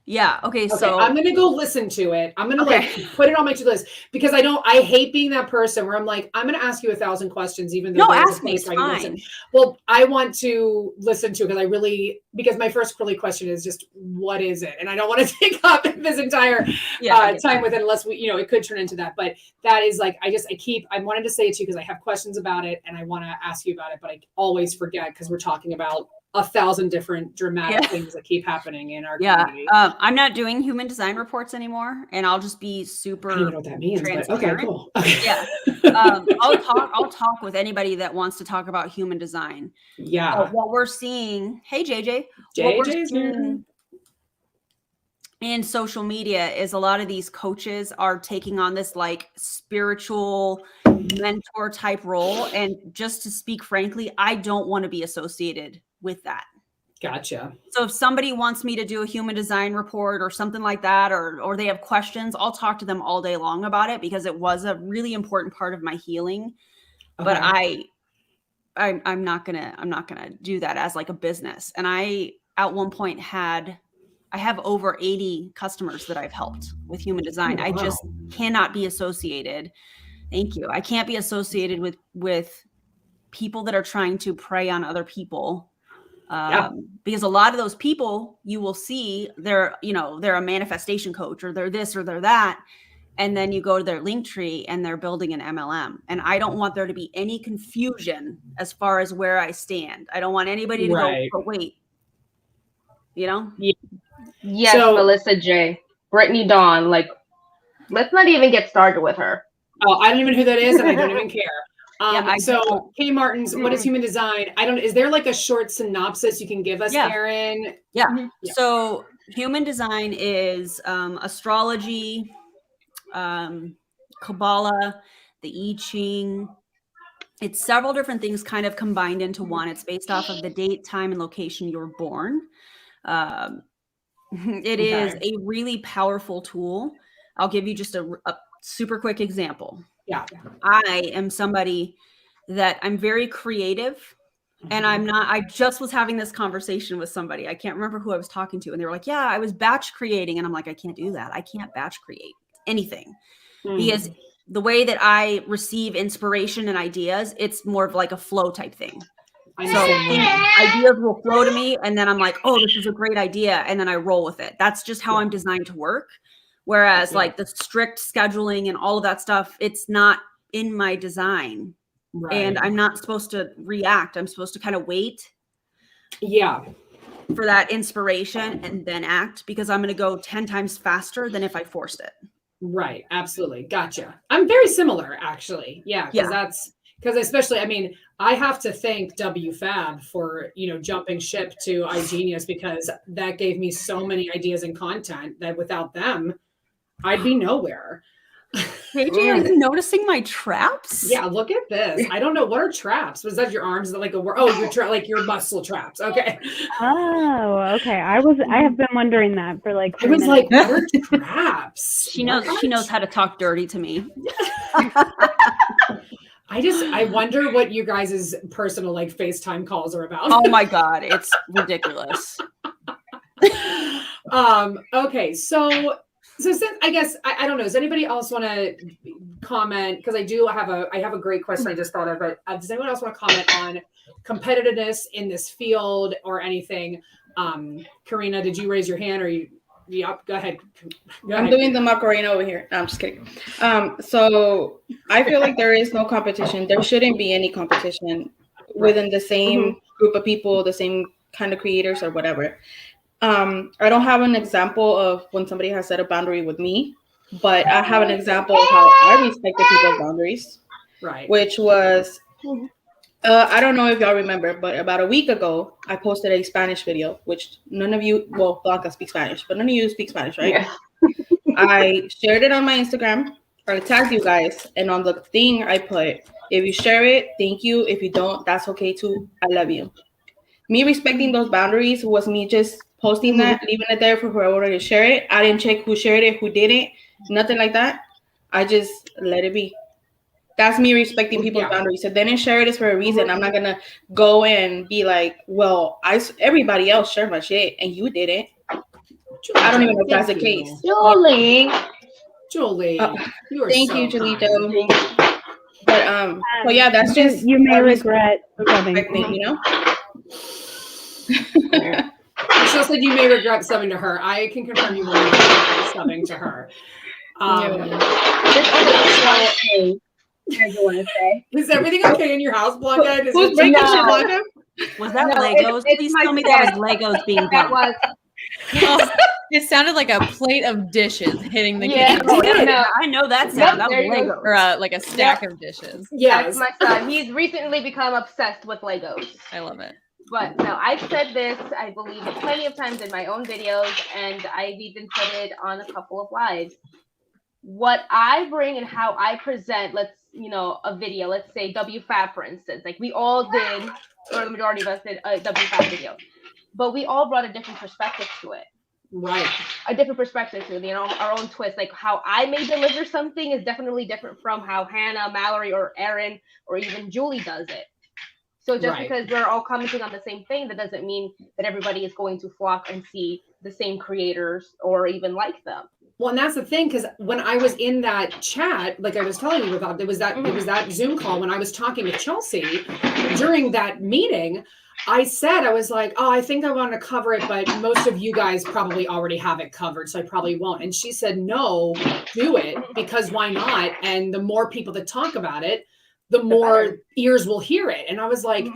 Yeah. Okay. Okay, So I'm gonna go listen to it. I'm gonna Okay. like put it on my to-do list because I hate being that person where I'm like, I'm gonna ask you 1,000 questions, even though no, there's a ask me. place It's where I can listen. fine. Well, I want to listen to because my first really question is just what is it? And I don't want to take up this entire Yeah. I get time that. with it unless we, it could turn into that. But that is like I wanted to say it to you because I have questions about it and I want to ask you about it, but I always forget because we're talking about 1,000 different dramatic things that keep happening in our community. I'm not doing human design reports anymore, and I'll just be super I don't even know what that means, but okay, cool. Yeah. I'll talk with anybody that wants to talk about human design. Yeah. What we're seeing, hey JJ, what we're seeing in social media is a lot of these coaches are taking on this like spiritual mentor type role. And just to speak frankly, I don't want to be associated with that. Gotcha. So if somebody wants me to do a human design report or something like that, or they have questions, I'll talk to them all day long about it because it was a really important part of my healing. Okay. But I'm not gonna do that as like a business. And I at one point I have over 80 customers that I've helped with human design. Oh, wow. I just cannot be associated. Thank you. I can't be associated with people that are trying to prey on other people. Because a lot of those people you will see they're a manifestation coach or they're this or they're that. And then you go to their link tree and they're building an MLM. And I don't want there to be any confusion as far as where I stand. I don't want anybody to go, but wait, Yes, So- Melissa J. Brittany Dawn, like, let's not even get started with her. Oh, I don't even know who that is, and I don't even care. I So Kay Martins, what is human design? Is there like a short synopsis you can give us, Erin? Yeah. So human design is astrology, Kabbalah, the I Ching. It's several different things kind of combined into one. It's based off of the date, time, and location you were born. It is a really powerful tool. I'll give you just a super quick example. Yeah. I am somebody that I'm very creative and I just was having this conversation with somebody. I can't remember who I was talking to. And they were like, yeah, I was batch creating. And I'm like, I can't do that. I can't batch create anything because the way that I receive inspiration and ideas, it's more of like a flow type thing. So ideas will flow to me and then I'm like, oh, this is a great idea. And then I roll with it. That's just how I'm designed to work. Whereas like the strict scheduling and all of that stuff, it's not in my design. Right. And I'm not supposed to react. I'm supposed to kind of wait. Yeah. For that inspiration and then act because I'm going to go 10 times faster than if I forced it. Right. Absolutely. Gotcha. I'm very similar actually. Yeah. Because especially, I have to thank WFAB for, jumping ship to iGenius because that gave me so many ideas and content that without them, I'd be nowhere. JJ, are you noticing my traps? Yeah, look at this. I don't know. What are traps? Was that your arms? Is that like your muscle traps. Okay. Oh, okay. I have been wondering that for like 3 minutes. Like, what are traps? She knows how to talk dirty to me. I wonder what you guys' personal like FaceTime calls are about. Oh my God, it's ridiculous. Okay, so since I guess I don't know, does anybody else want to comment? Because I have a great question I just thought of, but does anyone else want to comment on competitiveness in this field or anything? Karina, did you raise your hand or you? Yep, go ahead. I'm doing the Macarena over here. No, I'm just kidding. So I feel like there is no competition. There shouldn't be any competition within the same group of people, the same kind of creators or whatever. I don't have an example of when somebody has set a boundary with me, but I have an example of how I respected people's boundaries. Right. Which was, I don't know if y'all remember, but about a week ago, I posted a Spanish video, which none of you, well, Blanca speaks Spanish, but none of you speak Spanish, right? Yeah. I shared it on my Instagram, I tagged you guys, and on the thing I put, if you share it, thank you. If you don't, that's okay too. I love you. Me respecting those boundaries was me just posting that, leaving it there for whoever wanted to share it. I didn't check who shared it, who didn't, nothing like that. I just let it be. That's me respecting people's boundaries. So they didn't share this for a reason. I'm not gonna go and be like, well, everybody else shared my shit and you didn't. I don't even know if that's the case. Julie, you are thank so you, Julito. kind. But well, yeah, that's just you may regret subbing. you know. Michelle said you may regret subbing to her. I can confirm you will not regret subbing to her. Is everything okay in your house, Blanca? Who's breaking shit, Blanca? Was that Legos? Please tell me that was Legos being that dumped. was. It sounded like a plate of dishes hitting the Yeah. kitchen. Oh, Yeah. yeah, I know that sound. That was there you go. Legos. Or like a stack of dishes. Yes. That's my son. He's recently become obsessed with Legos. I love it. But no, I've said this, I believe, plenty of times in my own videos, and I've even said it on a couple of lives. What I bring and how I present, a video, let's say WFAB, for instance, like we all did, or the majority of us did a WFAB video, but we all brought a different perspective to it. Right. A different perspective to it, our own twist. Like how I may deliver something is definitely different from how Hannah, Mallory, or Erin, or even Julie does it. So just because we're all commenting on the same thing, that doesn't mean that everybody is going to flock and see the same creators or even like them. Well, and that's the thing, because when I was in that chat, like I was telling you about, it was that Zoom call when I was talking with Chelsea during that meeting. I was like, oh, I think I want to cover it, but most of you guys probably already have it covered, so I probably won't. And she said, no, do it, because why not? And the more people that talk about it, the more ears will hear it. And I was like,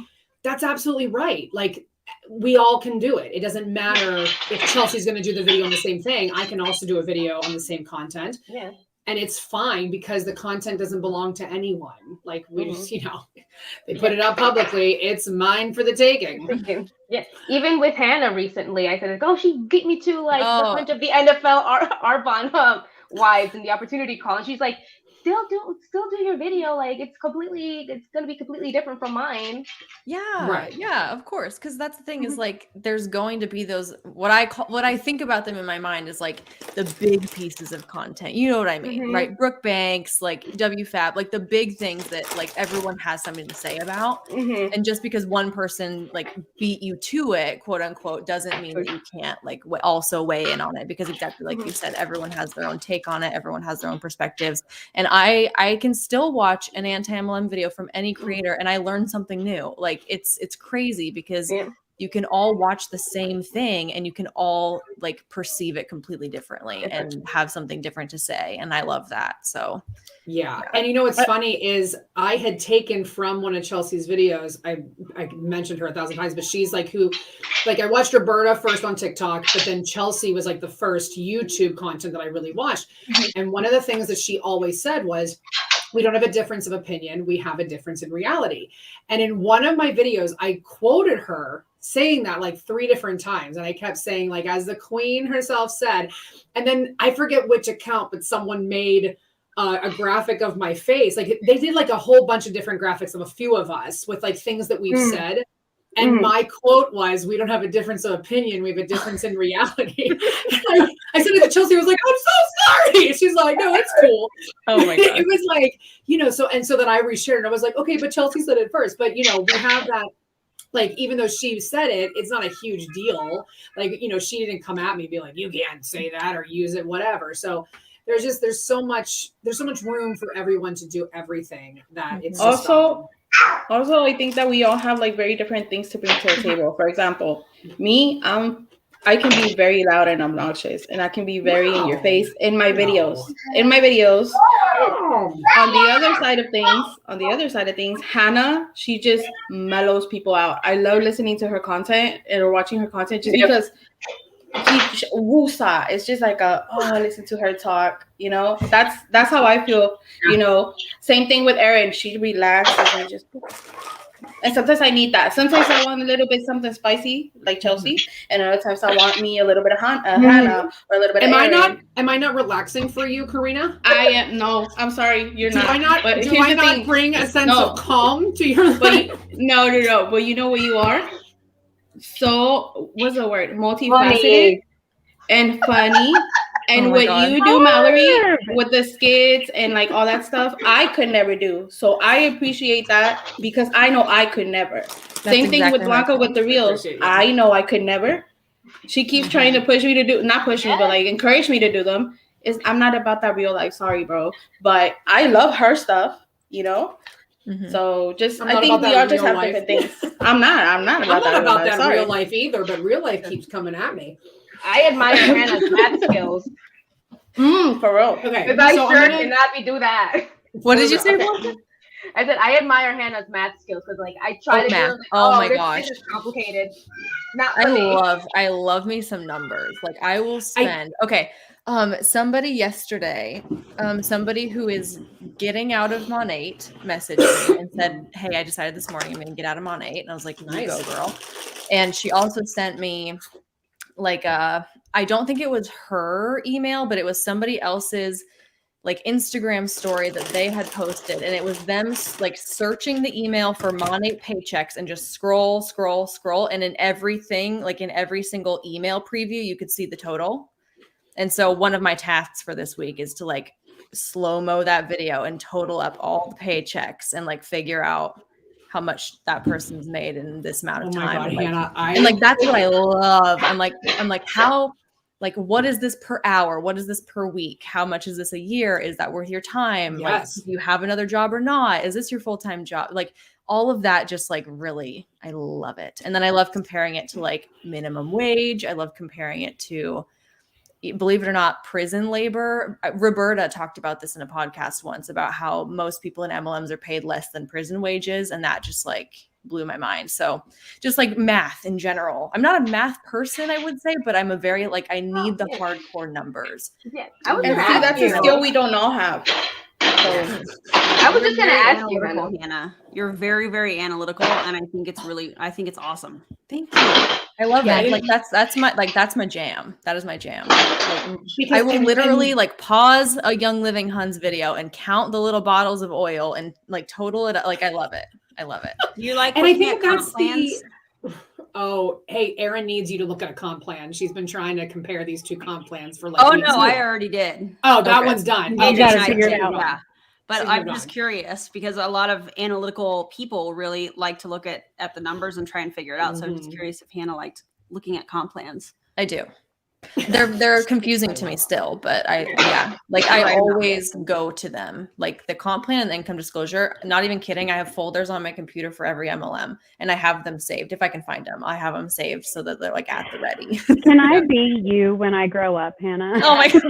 that's absolutely right. Like, we all can do it. It doesn't matter if Chelsea's going to do the video on the same thing. I can also do a video on the same content. Yeah. And it's fine because the content doesn't belong to anyone. Like we just, they put it out publicly. It's mine for the taking. Yeah. Even with Hannah recently, I said, oh, she beat me to like the front of the NFL Arbonne wives in the opportunity call. And she's like, still do your video. Like it's going to be completely different from mine. Yeah. Right. Yeah, of course. Cause that's the thing is like, there's going to be those, what I think about them in my mind is like the big pieces of content. You know what I mean? Right. Brooke Banks, like WFAB, like the big things that like everyone has something to say about. And just because one person like beat you to it, quote unquote, doesn't mean that you can't like also weigh in on it, because exactly like you said, everyone has their own take on it. Everyone has their own perspectives. And I can still watch an anti-MLM video from any creator and I learn something new. Like it's crazy because you can all watch the same thing and you can all like perceive it completely differently and have something different to say. And I love that. So yeah. And you know what's funny is I had taken from one of Chelsea's videos, I mentioned her 1,000 times, but she's like I watched Roberta first on TikTok, but then Chelsea was like the first YouTube content that I really watched. And one of the things that she always said was, we don't have a difference of opinion. We have a difference in reality. And in one of my videos, I quoted her saying that like 3 different times. And I kept saying, like, as the queen herself said, and then I forget which account, but someone made a graphic of my face. Like they did like a whole bunch of different graphics of a few of us with like things that we've said. And my quote was, we don't have a difference of opinion. We have a difference in reality. I said it to Chelsea. I was like, I'm so sorry. She's like, no, it's cool. Oh my God. It was like, so then I reshared and I was like, okay, but Chelsea said it first. But, we have that, like, even though she said it, it's not a huge deal. Like, she didn't come at me and be like, you can't say that or use it, whatever. So there's so much room for everyone to do everything that it's Also, I think that we all have like very different things to bring to the table. For example, me, I can be very loud and obnoxious, and I can be very in your face in my videos. On the other side of things, Hannah, she just mellows people out. I love listening to her content or watching her content just because she woosa. It's just like I listen to her talk. That's how I feel. Same thing with Erin. She relaxes and sometimes I need that. Sometimes I want a little bit something spicy, like Chelsea, and other times I want me a little bit of Hannah or a little bit of Erin. Am I not relaxing for you, Karina? I am. No, I'm sorry, you're not. Do I not bring a sense of calm to your life? No. But you know what you are? So what's the word? Multifaceted and funny And Oh my what God. you do, Mallory, with the skits and like all that stuff, I could never do. So I appreciate that because I know I could never. Same thing with exactly Blanca with the reels. Appreciate, yeah. I know I could never. She keeps trying to push me to do, not push me, but like encourage me to do them. I'm not about that real life. Sorry, bro. But I love her stuff, you know? Mhm. So just, I'm I not think about we that all just real have life. different things. I'm not I'm about not that about real life. that Sorry. real life either, but real life keeps coming at me. I admire Hannah's math skills. For real. Okay, Because I so sure I'm gonna, cannot be do that. What did you say? Okay. Blanca? I said I admire Hannah's math skills because like I try to do math. it. Like, Oh my this gosh. is complicated. Not for me. I love me some numbers. Like I will spend somebody yesterday, somebody who is getting out of Mon 8 messaged me and said, "Hey, I decided this morning I'm gonna get out of Mon 8." And I was like, "You Nice. go, girl." And she also sent me like I don't think it was her email, but it was somebody else's like Instagram story that they had posted, and it was them like searching the email for Mon 8 paychecks and just scroll, and in everything, like in every single email preview, you could see the total. And so one of my tasks for this week is to like slow-mo that video and total up all the paychecks and like figure out how much that person's made in this amount of oh my time. God, And, like, Hannah, and like that's what I love. I'm like how, like, what is this per hour? What is this per week? How much is this a year? Is that worth your time? Yes. Like, do you have another job or not? Is this your full-time job? Like all of that, just like really, I love it. And then I love comparing it to like minimum wage. I love comparing it to, believe it or not, prison labor. Roberta talked about this in a podcast once about how most people in MLMs are paid less than prison wages. And that just like blew my mind. So just like math in general, I'm not a math person, I would say, but I'm a very, like, I need the hardcore numbers. Yeah, I was And gonna see, ask that's you. a skill we don't all have. So I was just gonna ask you, analytical, Hannah. You're very, very analytical, and I think it's awesome. Thank you. I love Yeah, it. and- Like that's my jam. That is my jam. Like, because I will literally like pause a Young Living Huns video and count the little bottles of oil and like total it. Like I love it. I love it. You like, and I looking think at that's comp plans? Oh, hey, Erin needs you to look at a comp plan. She's been trying to compare these two comp plans for like Oh weeks no, now. I already did. Oh, that Okay. one's done. You Okay, gotta she's figure it moved out. on. Yeah. But She's I'm moved just on. curious because a lot of analytical people really like to look at the numbers and try and figure it out. So I'm just curious if Hannah liked looking at comp plans. I do. They're confusing to me still, but I always go to them. Like the comp plan and the income disclosure, not even kidding. I have folders on my computer for every MLM and I have them saved. If I can find them, I have them saved so that they're like at the ready. Can I be you when I grow up, Hannah? Oh my god.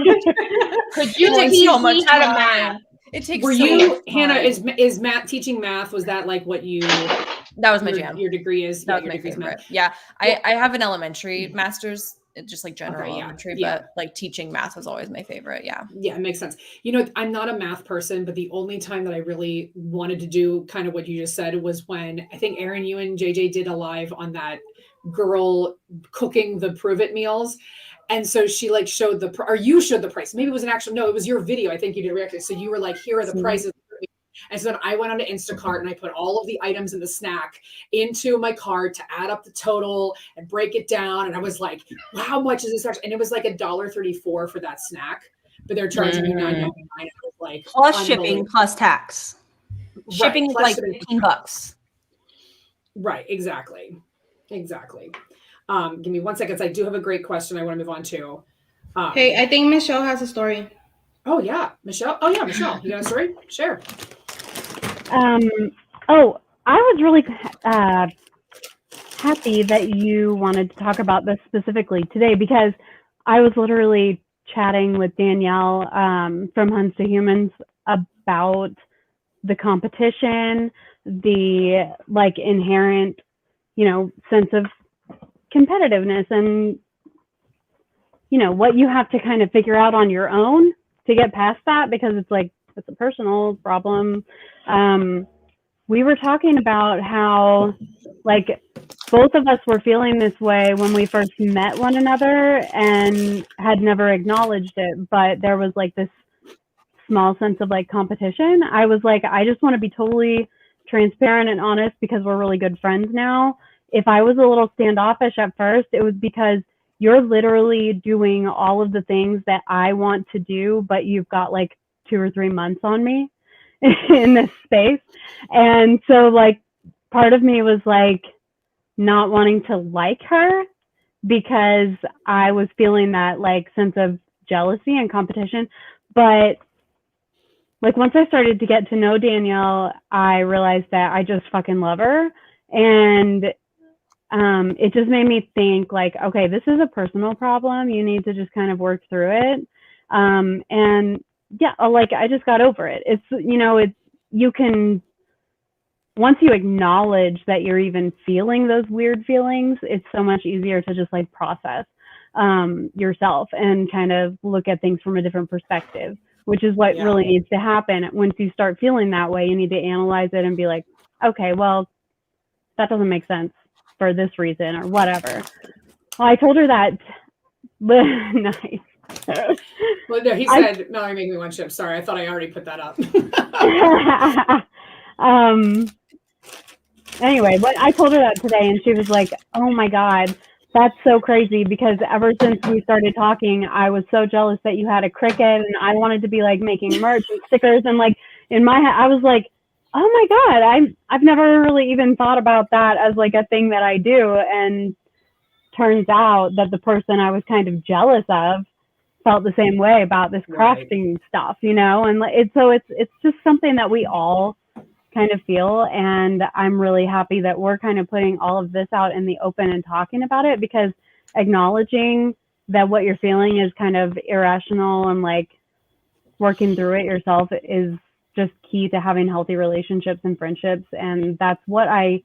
Could you It takes teach so me much how to time. math? It takes Were so you, much Hannah, time. is Matt teaching math? Was that like what you, That was my jam. your degree is? That was your my degree's favorite. math. Yeah. I have an elementary master's, just like general Okay, yeah, elementary, yeah. but like teaching math was always my favorite. Yeah. Yeah, it makes sense. You know, I'm not a math person, but the only time that I really wanted to do kind of what you just said was when I think Erin, you and JJ did a live on that girl cooking the Prove It meals. And so she like showed or you showed the price. Maybe it was an actual, no, it was your video. I think you did react. So you were like, here are the prices. And so then I went on to Instacart and I put all of the items in the snack into my cart to add up the total and break it down. And I was like, wow, how much is this actually? And it was like $1.34 for that snack, but they're charging me $9.99. I was like, Plus shipping, plus tax. Shipping is plus like shipping. $15. Right, exactly. Give me 1 second. I do have a great question I want to move on to. hey, I think Michelle has a story. Oh yeah, Michelle. Oh yeah, Michelle. You got a story? Share. Oh, I was really happy that you wanted to talk about this specifically today because I was literally chatting with Danielle from Huns to Humans about the competition, the like inherent, sense of competitiveness and, what you have to kind of figure out on your own to get past that because it's like, it's a personal problem. We were talking about how like both of us were feeling this way when we first met one another and had never acknowledged it, but there was like this small sense of like competition. I was like, I just want to be totally transparent and honest because we're really good friends now. If I was a little standoffish at first, it was because you're literally doing all of the things that I want to do, but you've got like 2 or 3 months on me in this space. And so like part of me was like not wanting to like her because I was feeling that like sense of jealousy and competition. But like once I started to get to know Danielle, I realized that I just fucking love her. And it just made me think like, okay, this is a personal problem. You need to just kind of work through it. And yeah, like I just got over it. It's, you know, it's, you can, once you acknowledge that you're even feeling those weird feelings, it's so much easier to just like process yourself and kind of look at things from a different perspective, which is what really needs to happen. Once you start feeling that way, you need to analyze it and be like, okay, well, that doesn't make sense for this reason or whatever. Well, I told her that. Nice. Well, no, he said, no, you're making me want chips. Sorry, I thought I already put that up. Anyway, but I told her that today and she was like, oh my God, that's so crazy because ever since we started talking, I was so jealous that you had a Cricut and I wanted to be like making merch and stickers. And like in my head, I was like, oh my God, I've never really even thought about that as like a thing that I do. And turns out that the person I was kind of jealous of felt the same way about this crafting stuff, you know? And it's just something that we all kind of feel. And I'm really happy that we're kind of putting all of this out in the open and talking about it, because acknowledging that what you're feeling is kind of irrational and like working through it yourself is just key to having healthy relationships and friendships. And that's what I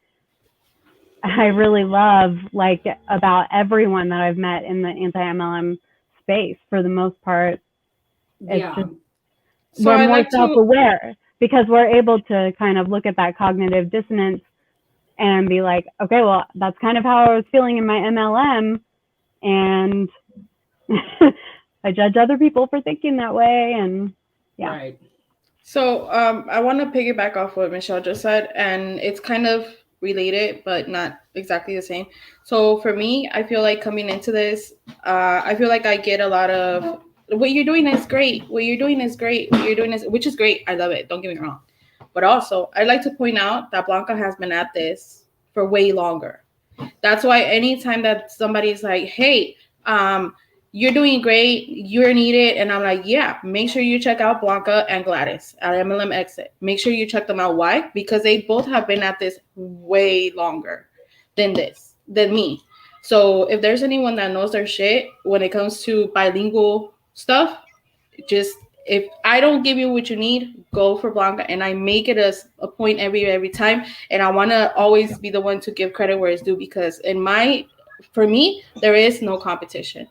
really love, like, about everyone that I've met in the anti-MLM space. For the most part, it's just we're more self-aware because we're able to kind of look at that cognitive dissonance and be like, okay, well, that's kind of how I was feeling in my MLM, and I judge other people for thinking that way, and yeah. Right. So I want to piggyback off what Michelle just said, and it's kind of related, but not exactly the same. So for me, I feel like coming into this, I feel like I get a lot of, what you're doing is great. What you're doing is great. What you're doing is, which is great. I love it. Don't get me wrong. But also, I'd like to point out that Blanca has been at this for way longer. That's why anytime that somebody's like, hey, you're doing great, you're needed, and I'm like, yeah, make sure you check out Blanca and Gladys at MLM Exit. Make sure you check them out. Why? Because they both have been at this way longer than me. So if there's anyone that knows their shit when it comes to bilingual stuff, just, if I don't give you what you need, go for Blanca. And I make it a point every time. And I want to always be the one to give credit where it's due, because for me, there is no competition.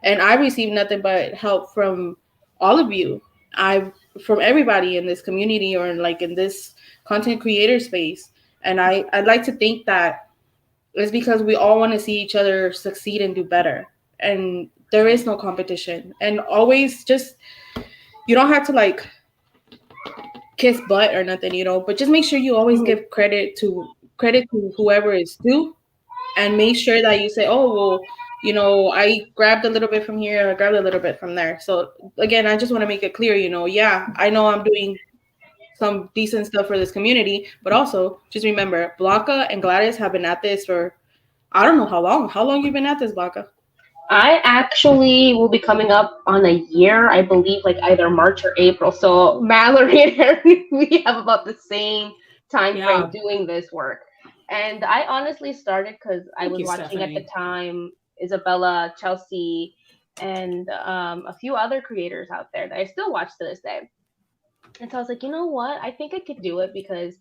And I receive nothing but help from all of you. From everybody in this community or like in this content creator space. And I'd like to think that it's because we all want to see each other succeed and do better. And there is no competition. And always just, you don't have to like kiss butt or nothing, you know, but just make sure you always give credit to whoever is due, and make sure that you say, oh, well, you know, I grabbed a little bit from here, I grabbed a little bit from there. So again, I just want to make it clear, you know, yeah, I know I'm doing some decent stuff for this community, but also just remember, Blanca and Gladys have been at this for, I don't know how long. How long you been at this, Blanca? I actually will be coming up on a year, I believe, like either March or April. So Mallory and Aaron, we have about the same time frame doing this work. And I honestly started because I was watching Stephanie. At the time Isabella, Chelsea, and a few other creators out there that I still watch to this day. And so I was like, you know what? I think I could do it, because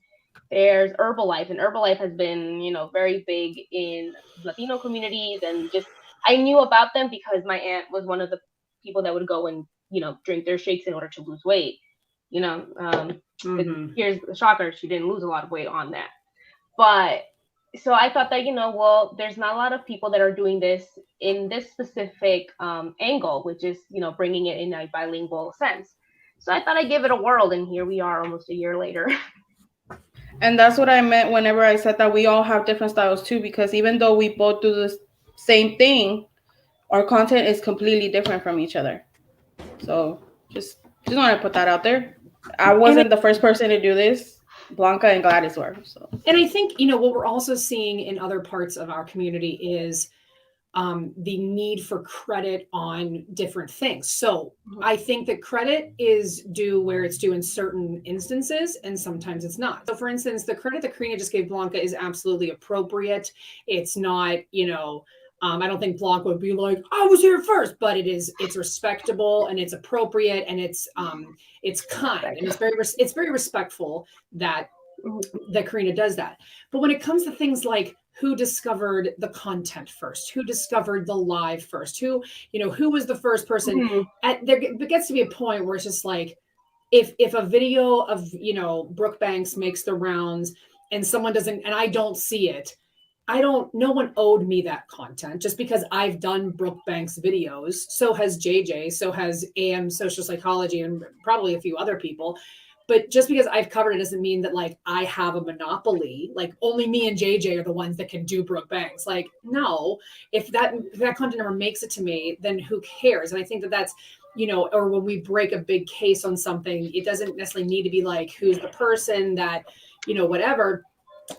there's Herbalife, and Herbalife has been, you know, very big in Latino communities, and just I knew about them because my aunt was one of the people that would go and, you know, drink their shakes in order to lose weight. You know, here's the shocker: she didn't lose a lot of weight on that. But so I thought that, you know, well, there's not a lot of people that are doing this in this specific angle, which is, you know, bringing it in a bilingual sense. So I thought I'd give it a whirl, and here we are almost a year later. And that's what I meant whenever I said that we all have different styles too, because even though we both do the same thing, our content is completely different from each other. So just want to put that out there. I wasn't the first person to do this. Blanca and Gladys were. So. And I think, you know, what we're also seeing in other parts of our community is the need for credit on different things. So I think that credit is due where it's due in certain instances, and sometimes it's not. So for instance, the credit that Karina just gave Blanca is absolutely appropriate. It's not, you know, I don't think Blanca would be like, I was here first, but it's respectable and it's appropriate and it's kind and it's very respectful that Karina does that. But when it comes to things like who discovered the content first, who discovered the live first, who was the first person, there gets to be a point where it's just like, if a video of, you know, Brooke Banks makes the rounds and someone doesn't, and I don't see it, no one owed me that content just because I've done Brooke Banks videos. So has JJ, so has AM Social Psychology, and probably a few other people. But just because I've covered it doesn't mean that like I have a monopoly, like only me and JJ are the ones that can do Brooke Banks. Like, no, if that content never makes it to me, then who cares? And I think that's, you know, or when we break a big case on something, it doesn't necessarily need to be like, who's the person that, you know, whatever.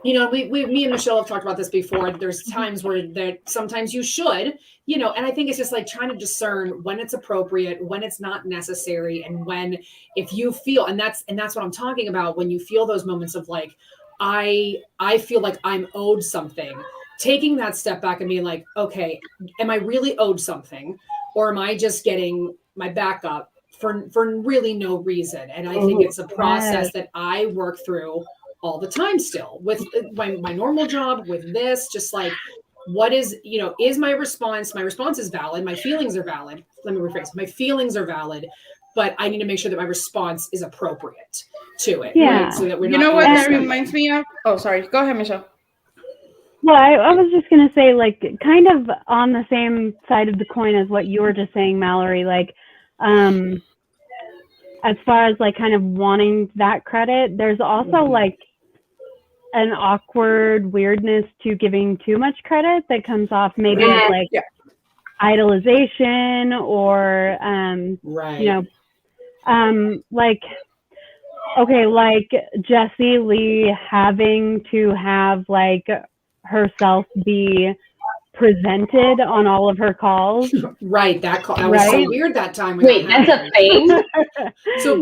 You know, me and Michelle have talked about this before. There's times where sometimes you should, you know, and I think it's just like trying to discern when it's appropriate, when it's not necessary, and when, if you feel, and that's what I'm talking about, when you feel those moments of like, I feel like I'm owed something, taking that step back and being like, okay, am I really owed something, or am I just getting my back up for really no reason? And I think it's a process that I work through all the time still with my normal job, with this, just like, what is, you know, is my response is valid. My feelings are valid. Let me rephrase. My feelings are valid, but I need to make sure that my response is appropriate to it. Yeah. Right? So that we're You not. know what that reminds me of? Oh, sorry. Go ahead, Michelle. Well, I was just going to say, like, kind of on the same side of the coin as what you were just saying, Mallory, like, as far as like kind of wanting that credit, there's also like an awkward weirdness to giving too much credit that comes off maybe as like idolization or, right. you know, like, okay, like Jessie Lee having to have like herself be presented on all of her calls. Right. That call. That was so weird that time. Wait, that's a thing? So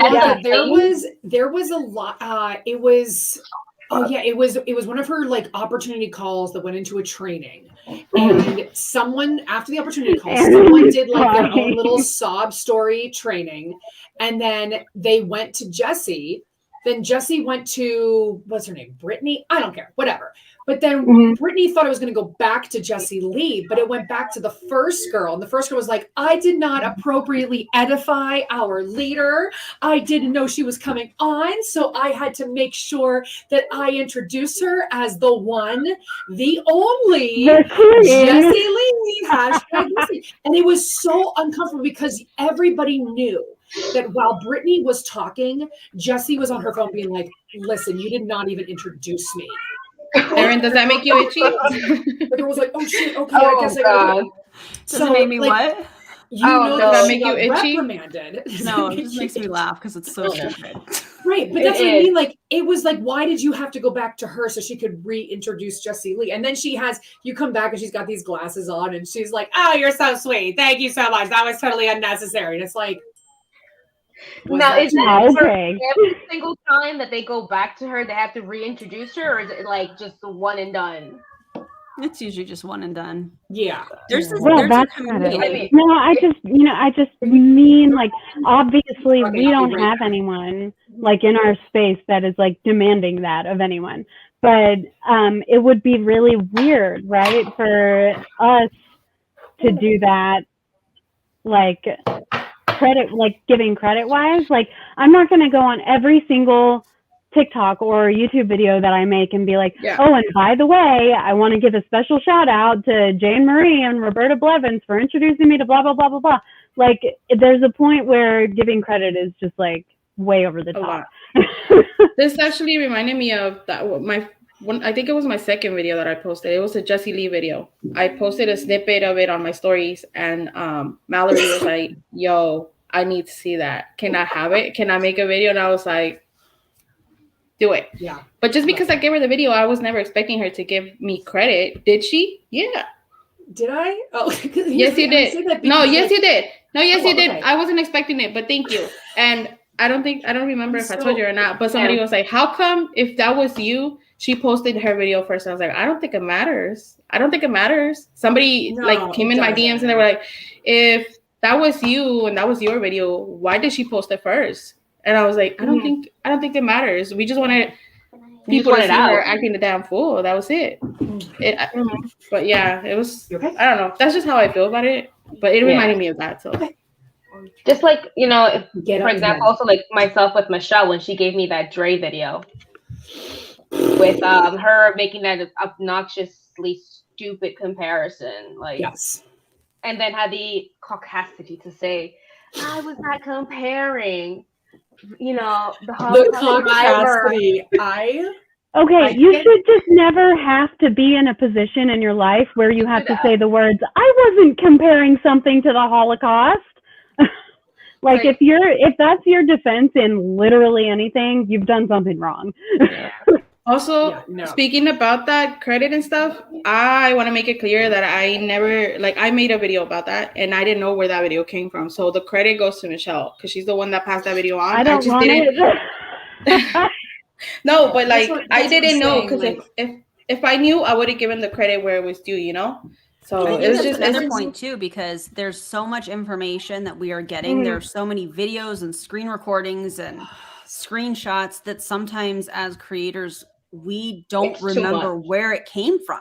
there was a lot. It was. Oh yeah, it was one of her like opportunity calls that went into a training, and someone after the opportunity call, someone did like their own little sob story training, and then they went to Jessie. Then Jessie went to, what's her name, Brittany? I don't care, whatever. But then Brittany thought it was going to go back to Jessie Lee, but it went back to the first girl. And the first girl was like, I did not appropriately edify our leader. I didn't know she was coming on. So I had to make sure that I introduced her as the one, the only Jessie Lee. Hashtag Jessie. And it was so uncomfortable because everybody knew that while Brittany was talking, Jessie was on her phone being like, listen, you did not even introduce me. Erin, does that make you itchy? The girl was like, oh shit, okay, I guess I gotta do it. So, made me like, what? You know, does that make you itchy? Reprimanded. No, it just makes me laugh because it's so stupid. Right, but that's what I mean. Like, it was like, why did you have to go back to her so she could reintroduce Jessie Lee? And then you come back and she's got these glasses on and she's like, oh, you're so sweet. Thank you so much. That was totally unnecessary. And it's like, now, is that every single time that they go back to her, they have to reintroduce her, or is it like just the one and done? It's usually just one and done. Yeah. There's that's community. No, I just mean like, obviously we don't have anyone like in our space that is like demanding that of anyone. But it would be really weird, right, for us to do that, like credit, like giving credit wise. Like, I'm not going to go on every single TikTok or YouTube video that I make and be like, oh, and by the way, I want to give a special shout out to Jane Marie and Roberta Blevins for introducing me to blah, blah, blah, blah, blah. Like, there's a point where giving credit is just like way over the top. This actually reminded me of that. I think it was my second video that I posted. It was a Jessie Lee video. I posted a snippet of it on my stories, and Mallory was like, "Yo, I need to see that. Can I have it? Can I make a video?" And I was like, "Do it." Yeah. But just because I gave her the video, I was never expecting her to give me credit. Did she? Yeah. Did I? Oh, yes, you did. No, yes, you did. No, yes, you did. Okay. I wasn't expecting it, but thank you. And I don't remember if I told you or not, but somebody was like, "How come if that was you, she posted her video first?" And I was like, "I don't think it matters. I don't think it matters." Somebody like came in my DMs and they were like, "If that was you and that was your video, why did she post it first?" And I was like, I don't think it matters. We just wanted people to see her acting the damn fool. That was it. But yeah, it was. Okay. I don't know. That's just how I feel about it. But it reminded me of that. So. Just like, you know, for example, also like myself with Michelle when she gave me that Dre video with her making that obnoxiously stupid comparison, like yes, and then had the caucasity to say, "I was not comparing." You know, the caucasity. Okay, you should just never have to be in a position in your life where you have to say the words, "I wasn't comparing something to the Holocaust." Like if that's your defense in literally anything, you've done something wrong. Also, speaking about that credit and stuff, I want to make it clear that I never, like, I made a video about that and I didn't know where that video came from. So the credit goes to Michelle because she's the one that passed that video on. I don't just want didn't. it. No, but like I didn't know because if I knew, I would have given the credit where it was due, you know. So I think it was that's just another point too, because there's so much information that we are getting. There's so many videos and screen recordings and screenshots that sometimes as creators we don't remember where it came from.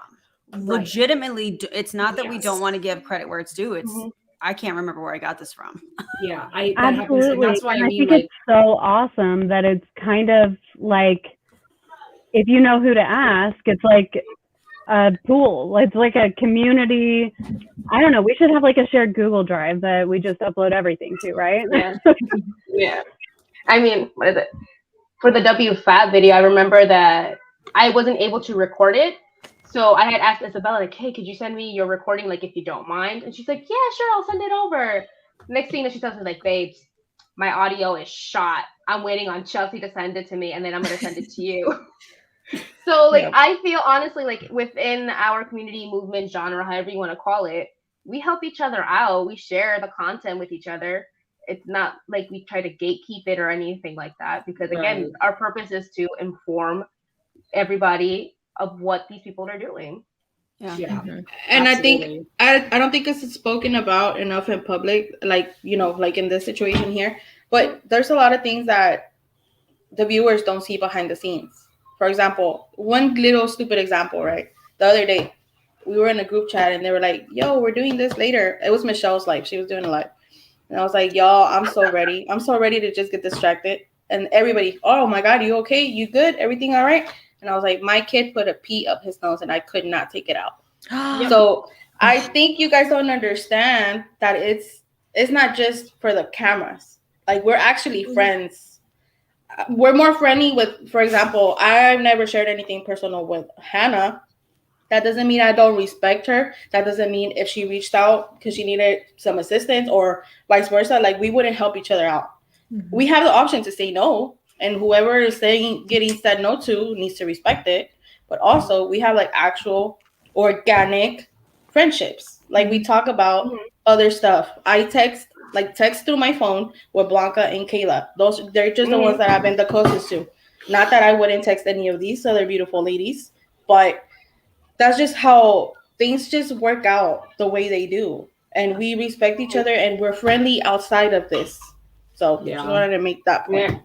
Right. Legitimately, it's not that we don't want to give credit where it's due. It's I can't remember where I got this from. Yeah, absolutely. That's why I think it's so awesome that it's kind of like if you know who to ask, it's like a pool. It's like a community. I don't know. We should have like a shared Google Drive that we just upload everything to, right? Yeah. Yeah. I mean, what is it? For the WFAB video, I remember that I wasn't able to record it. So I had asked Isabella, like, "Hey, could you send me your recording, like, if you don't mind?" And she's like, "Yeah, sure, I'll send it over." Next thing that she tells me, like, "Babes, my audio is shot. I'm waiting on Chelsea to send it to me, and then I'm going to send it to you." So, like, I feel honestly, like, within our community movement genre, however you want to call it, we help each other out. We share the content with each other. It's not like we try to gatekeep it or anything like that, because again, our purpose is to inform everybody of what these people are doing. And absolutely. I think I don't think it's spoken about enough in public, like, you know, like in this situation here, but there's a lot of things that the viewers don't see behind the scenes. For example, one little stupid example, right? The other day we were in a group chat and they were like, "Yo, we're doing this later." It was Michelle's live. She was doing a live. And I was like, "Y'all, I'm so ready. I'm so ready to just get distracted." And everybody, "Oh my God, you okay? You good? Everything all right?" And I was like, my kid put a pee up his nose and I could not take it out. So I think you guys don't understand that it's not just for the cameras. Like, we're actually friends. We're more friendly with, for example, I've never shared anything personal with Hannah. That doesn't mean I don't respect her. That doesn't mean if she reached out because she needed some assistance or vice versa, like, we wouldn't help each other out. We have the option to say no, and whoever is getting said no to needs to respect it. But also, we have like actual organic friendships. Like, we talk about other stuff. I text through my phone with Blanca and Kayla. They're just the ones that I've been the closest to. Not that I wouldn't text any of these other beautiful ladies, but that's just how things just work out the way they do. And we respect each other and we're friendly outside of this. So just wanted to make that point.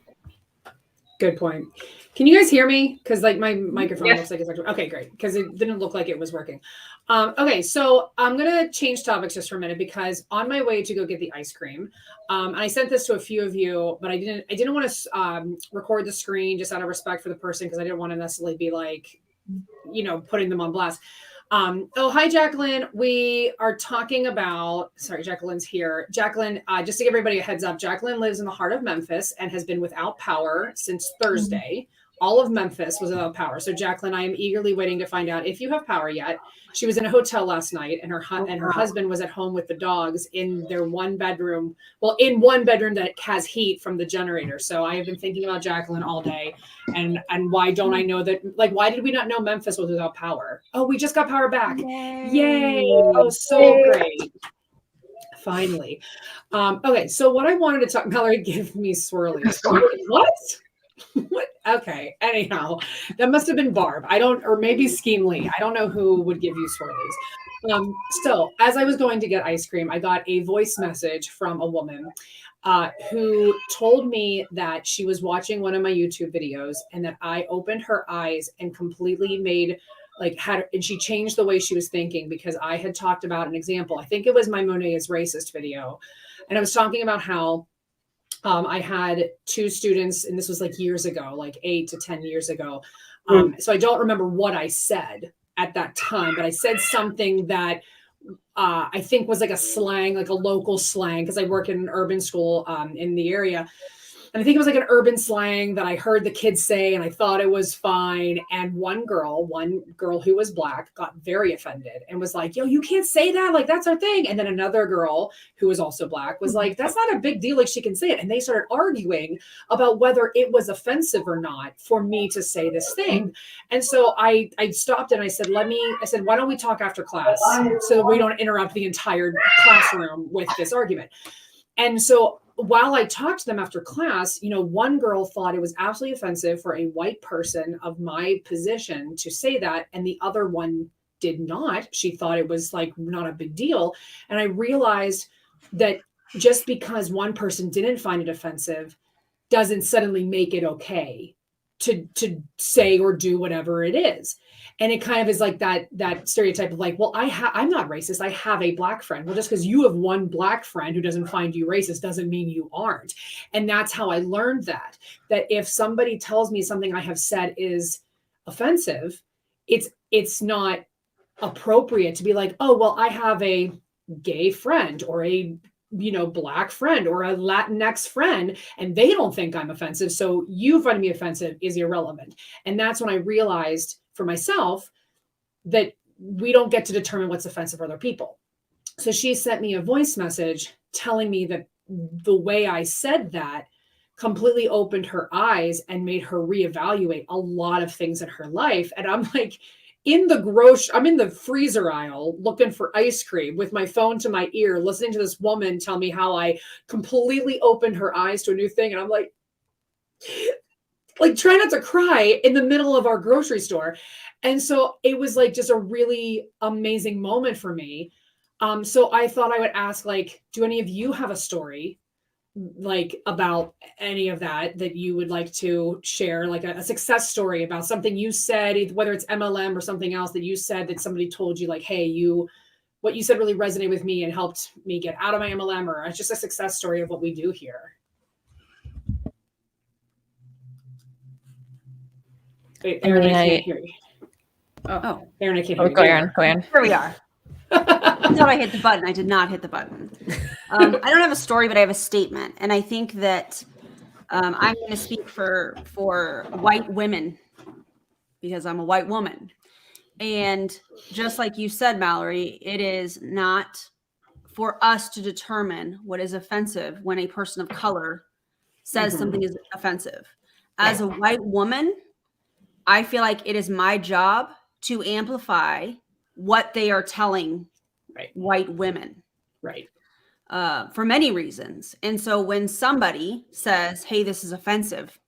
Good point. Can you guys hear me? Because like my microphone looks like it's actually okay, great. Because it didn't look like it was working. Okay, so I'm gonna change topics just for a minute because on my way to go get the ice cream, and I sent this to a few of you, but I didn't want to record the screen just out of respect for the person because I didn't want to necessarily be like, you know, putting them on blast. Hi, Jacqueline. We are talking about, sorry, Jacqueline's here. Jacqueline, just to give everybody a heads up, Jacqueline lives in the heart of Memphis and has been without power since Thursday. all of Memphis was without power. So Jacqueline, I am eagerly waiting to find out if you have power yet. She was in a hotel last night, and her husband was at home with the dogs in their one bedroom. Well, in one bedroom that has heat from the generator. So I have been thinking about Jacqueline all day, and why don't I know that? Like, why did we not know Memphis was without power? Oh, we just got power back! Yay! Oh, so great! Finally. Okay, so what I wanted to talk, Mallory, give me swirlies. What? What? Okay. Anyhow, that must have been Barb. Or maybe Scheme Lee. I don't know who would give you swirlies. So as I was going to get ice cream, I got a voice message from a woman who told me that she was watching one of my YouTube videos and that I opened her eyes and completely and she changed the way she was thinking because I had talked about an example. I think it was my Monet is racist video. And I was talking about how I had 2 students, and this was like years ago, like 8 to 10 years ago. So I don't remember what I said at that time, but I said something that I think was like a slang, like a local slang, because I work in an urban school in the area. And I think it was like an urban slang that I heard the kids say, and I thought it was fine. And one girl who was Black got very offended and was like, yo, you can't say that. Like, that's our thing. And then another girl who was also Black was like, that's not a big deal. Like, she can say it. And they started arguing about whether it was offensive or not for me to say this thing. And so I stopped and I said, why don't we talk after class so that we don't interrupt the entire classroom with this argument? And so while I talked to them after class, one girl thought it was absolutely offensive for a white person of my position to say that. And the other one did not. She thought it was like not a big deal. And I realized that just because one person didn't find it offensive doesn't suddenly make it okay to say or do whatever it is. And it kind of is like that stereotype of like, well, I'm not racist. I have a Black friend. Well, just because you have one Black friend who doesn't find you racist doesn't mean you aren't. And that's how I learned that if somebody tells me something I have said is offensive, it's not appropriate to be like, oh, well, I have a gay friend or a Black friend or a Latinx friend, and they don't think I'm offensive. So you finding me offensive is irrelevant. And that's when I realized for myself that we don't get to determine what's offensive for other people. So she sent me a voice message telling me that the way I said that completely opened her eyes and made her reevaluate a lot of things in her life. And I'm like, I'm in the freezer aisle looking for ice cream with my phone to my ear, listening to this woman tell me how I completely opened her eyes to a new thing. And I'm like try not to cry in the middle of our grocery store. And so it was like just a really amazing moment for me. So I thought I would ask, like, do any of you have a story like about any of that you would like to share, like a success story about something you said, whether it's MLM or something else that you said that somebody told you like, hey, what you said really resonated with me and helped me get out of my MLM, or it's just a success story of what we do here. Wait, Aaron, I can't hear you. Oh, Aaron, I can't hear you. Go, Aaron. Here we are. I thought I hit the button. I did not hit the button. I don't have a story, but I have a statement. And I think that I'm going to speak for white women because I'm a white woman. And just like you said, Mallory, it is not for us to determine what is offensive when a person of color says something is offensive. As a white woman, I feel like it is my job to amplify what they are telling white women. Right. For many reasons. And so when somebody says, hey, this is offensive,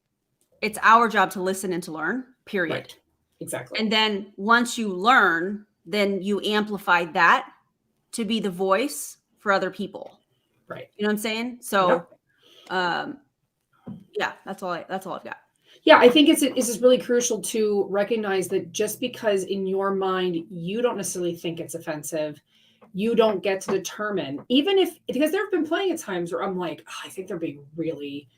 it's our job to listen and to learn, period. Right. Exactly. And then once you learn, then you amplify that to be the voice for other people. Right. You know what I'm saying? So, yeah, that's all I've got. Yeah, I think it's just really crucial to recognize that just because in your mind you don't necessarily think it's offensive, you don't get to determine, because there have been plenty of times where I'm like, I think they're being really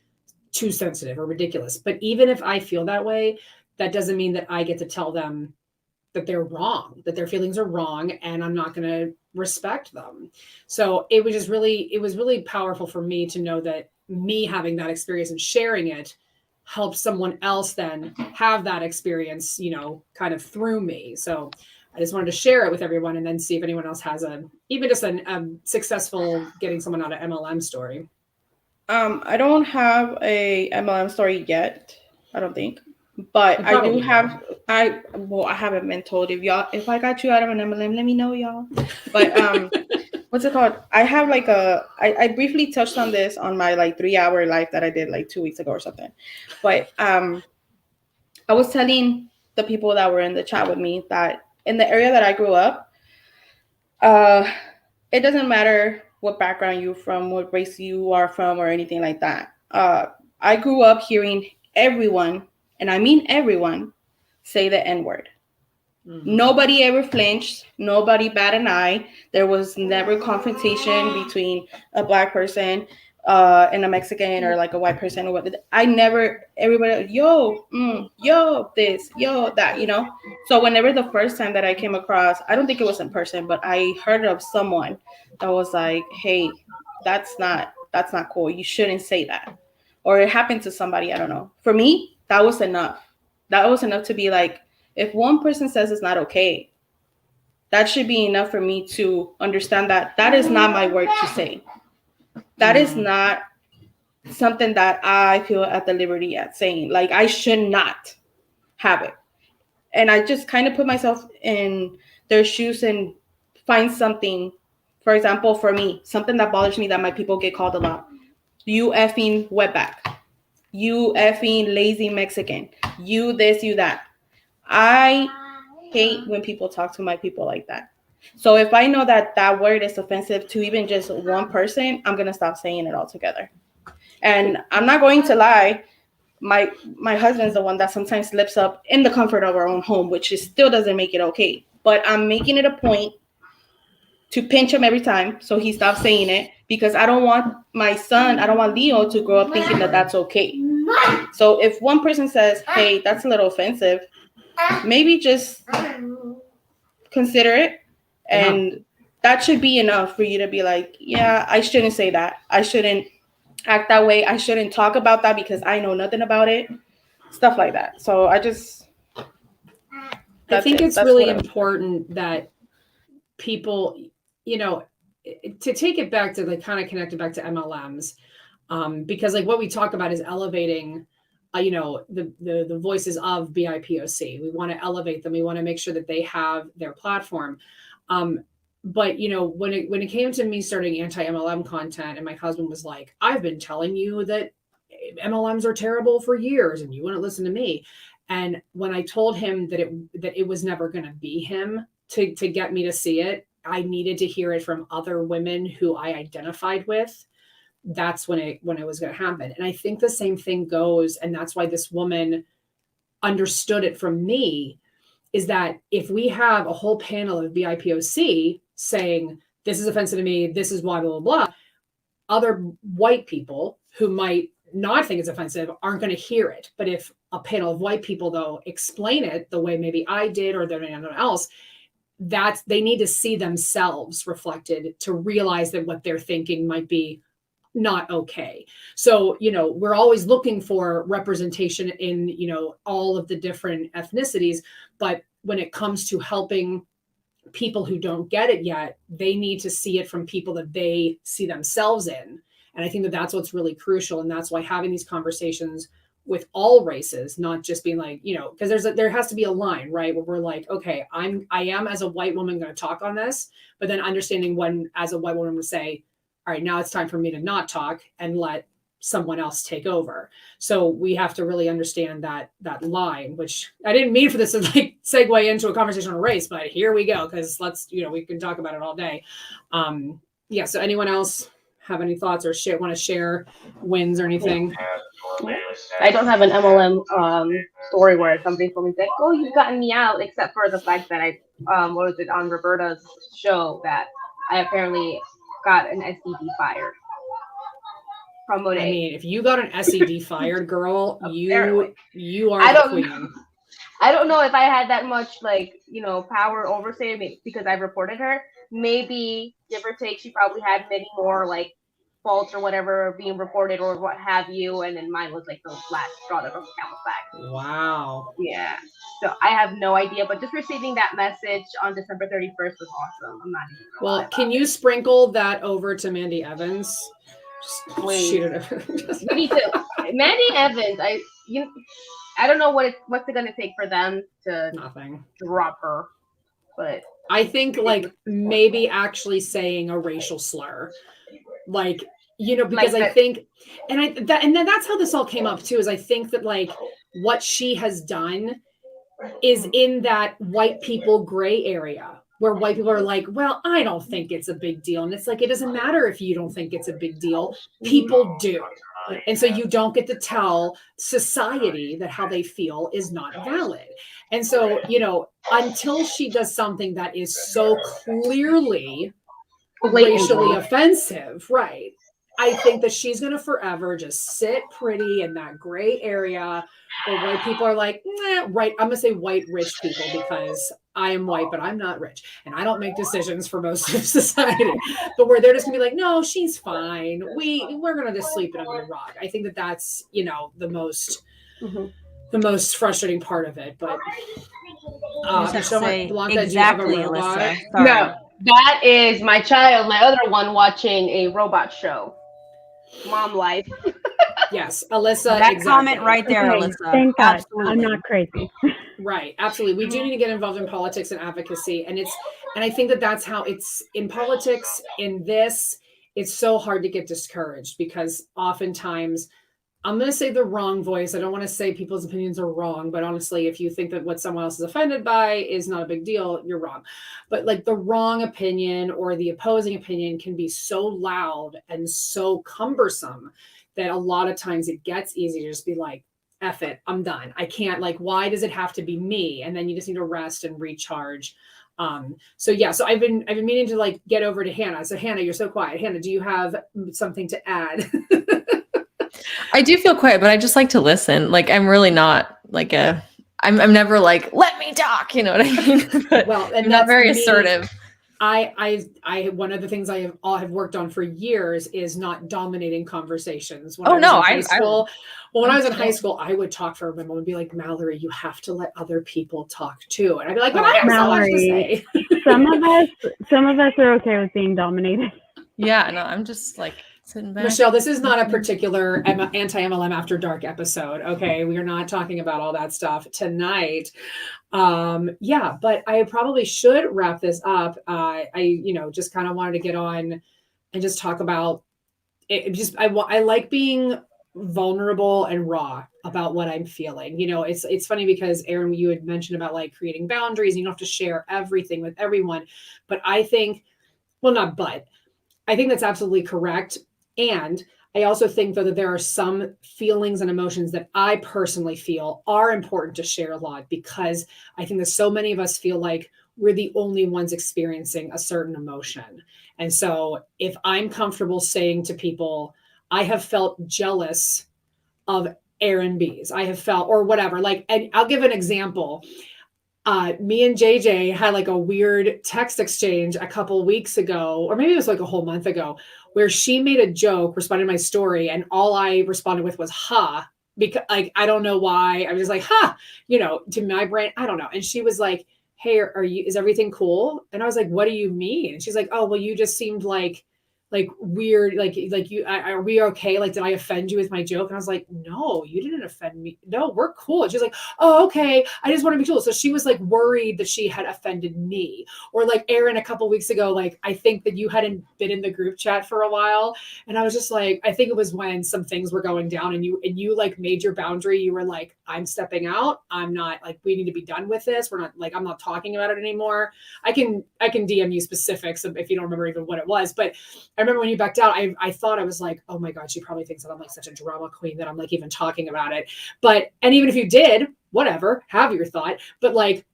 too sensitive or ridiculous. But even if I feel that way, that doesn't mean that I get to tell them that they're wrong, that their feelings are wrong, and I'm not going to respect them. So it was really powerful for me to know that me having that experience and sharing it help someone else then have that experience, kind of through me. So I just wanted to share it with everyone and then see if anyone else has even just a successful getting someone out of MLM story. I don't have a MLM story yet, I don't think. But I do have, I haven't been told. If I got you out of an MLM, let me know, y'all. But what's it called? I have like I briefly touched on this on my like 3-hour live that I did like 2 weeks ago or something. But I was telling the people that were in the chat with me that in the area that I grew up, it doesn't matter what background you're from, what race you are from, or anything like that. I grew up hearing everyone, and I mean everyone, say the N-word. Mm-hmm. Nobody ever flinched. Nobody bat an eye. There was never confrontation between a Black person and a Mexican or like a white person or what. Everybody, yo, this, yo, that, So whenever the first time that I came across, I don't think it was in person, but I heard of someone that was like, hey, that's not cool. You shouldn't say that. Or it happened to somebody, I don't know. For me, that was enough. That was enough to be like, if one person says it's not okay, that should be enough for me to understand that that is not my word to say. That is not something that I feel at the liberty at saying. Like, I should not have it. And I just kind of put myself in their shoes and find something. For example, for me, something that bothers me that my people get called a lot. You effing wetback. You effing lazy Mexican. You this, you that. I hate when people talk to my people like that. So if I know that that word is offensive to even just one person, I'm going to stop saying it altogether. And I'm not going to lie. My husband's the one that sometimes slips up in the comfort of our own home, which still doesn't make it okay. But I'm making it a point to pinch him every time so he stops saying it, because I don't want my son, I don't want Leo to grow up thinking that that's okay. So if one person says, hey, that's a little offensive, maybe just consider it. And that should be enough for you to be like, yeah, I shouldn't say that. I shouldn't act that way. I shouldn't talk about that because I know nothing about it. Stuff like that. So I think it's really important that people, to take it back to like kind of connect it back to MLMs, because like what we talk about is elevating the voices of BIPOC. We want to elevate them. We want to make sure that they have their platform. But when it came to me starting anti-MLM content, and my husband was like, I've been telling you that MLMs are terrible for years and you wouldn't listen to me. And when I told him that it was never going to be him to get me to see it, I needed to hear it from other women who I identified with. That's when it was going to happen. And I think the same thing goes, and that's why this woman understood it from me, is that if we have a whole panel of BIPOC saying, this is offensive to me, this is blah, blah, blah, other white people who might not think it's offensive aren't going to hear it. But if a panel of white people, though, explain it the way maybe I did or anyone else, they need to see themselves reflected to realize that what they're thinking might be not okay. So, we're always looking for representation in, all of the different ethnicities. But when it comes to helping people who don't get it yet, they need to see it from people that they see themselves in. And I think that that's what's really crucial. And that's why having these conversations with all races, not just being like, because there has to be a line, right? Where we're like, okay, I am as a white woman going to talk on this, but then understanding when as a white woman would say, all right, now it's time for me to not talk and let someone else take over. So we have to really understand that line, which I didn't mean for this to like segue into a conversation on race, but here we go. Cause we can talk about it all day. So anyone else have any thoughts or want to share wins or anything? I don't have an MLM story where somebody told me that, oh, you've gotten me out, except for the fact that I on Roberta's show that I apparently got an SED fired from Monet. I mean, if you got an SED fired, girl, you are the queen. I don't know if I had that much power over say because I reported her. Maybe give or take, she probably had many more faults or whatever being reported or what have you, and then mine was like the last straw that broke the camel's back. Wow. Yeah. So I have no idea, but just receiving that message on December 31st was awesome. I'm not even gonna lie Well, about can it. you sprinkle that over to Mandy Evans? Just Please. shoot it over. You need to, Mandy Evans. I don't know what's it gonna take for them to Nothing. drop her, but I think like maybe actually saying a racial slur, like, you know, because Like I that- think, and then that's how this all came up too, is I think that like what she has done is in that white people gray area where white people are like, well, I don't think it's a big deal. And it's like, it doesn't matter if you don't think it's a big deal. People do. And so you don't get to tell society that how they feel is not valid. And so, you know, until she does something that is so clearly racially offensive, right? I think that she's going to forever just sit pretty in that gray area where white people are like, nah, right. I'm going to say white rich people because I am white, but I'm not rich. And I don't make decisions for most of society. But where they're just going to be like, no, she's fine. We're going to just sleep it under the rock. I think that that's, you know, the most frustrating part of it. But I just have to say Blanca, exactly, do you have a robot? Alyssa. Sorry. No, that is my child, my other one, watching a robot show. Mom life. Yes, Alyssa. That exactly. comment right there, Okay, Alyssa. thank God. Absolutely. I'm not crazy. Right, absolutely. We do need to get involved in politics and advocacy, and I think that that's how it's in politics. In this, it's so hard to get discouraged because oftentimes, I'm going to say the wrong voice. I don't want to say people's opinions are wrong, but honestly, if you think that what someone else is offended by is not a big deal, you're wrong. But like the wrong opinion or the opposing opinion can be so loud and so cumbersome that a lot of times it gets easy to just be like, F it, I'm done. I can't, like, why does it have to be me? And then you just need to rest and recharge. So I've been meaning to like get over to Hannah. So Hannah, you're so quiet. Hannah, do you have something to add? I do feel quiet, but I just like to listen. Like I'm really not like I'm never like, let me talk, you know what I mean? But Well, and I'm not that's very me. assertive. I one of the things I have worked on for years is not dominating conversations. When Oh, I was no, in high school. When I was in I'm high school, I would talk for my mom and be like, Mallory, you have to let other people talk too. And I'd be like, but I have so much to say. some of us are okay with being dominated. Yeah, no, I'm just like sitting back. Michelle, this is not a particular anti-MLM after dark episode. Okay. We are not talking about all that stuff tonight. But I probably should wrap this up. I just kind of wanted to get on and just talk about it. I like being vulnerable and raw about what I'm feeling. You know, it's funny because Aaron, you had mentioned about like creating boundaries. You don't have to share everything with everyone, but I think that's absolutely correct. And I also think, though, that there are some feelings and emotions that I personally feel are important to share a lot because I think that so many of us feel like we're the only ones experiencing a certain emotion. And so if I'm comfortable saying to people, I have felt jealous of Aaron B's, I have felt, or whatever, like, and I'll give an example. Me and JJ had like a weird text exchange a couple weeks ago, or maybe it was like a whole month ago, where she made a joke, responded to my story, and all I responded with was "ha," because like I don't know why. I was just like "ha," you know, to my brain, I don't know. And she was like, "Hey, is everything cool?" And I was like, "What do you mean?" And she's like, "Oh, well, you just seemed like weird, like you are we okay? Like, did I offend you with my joke?" And I was like, "No, you didn't offend me. No, we're cool." And she's like, "Oh, okay. I just want to be cool." So she was like worried that she had offended me. Or like Aaron a couple weeks ago, like I think that you hadn't been in the group chat for a while. And I was just like, I think it was when some things were going down and you like made your boundary. You were like, I'm stepping out. I'm not like, we need to be done with this. We're not like, I'm not talking about it anymore. I can DM you specifics if you don't remember even what it was. But I remember when you backed out, I thought, I was like, oh my God, she probably thinks that I'm like such a drama queen that I'm like even talking about it. And even if you did, whatever, have your thought. But like,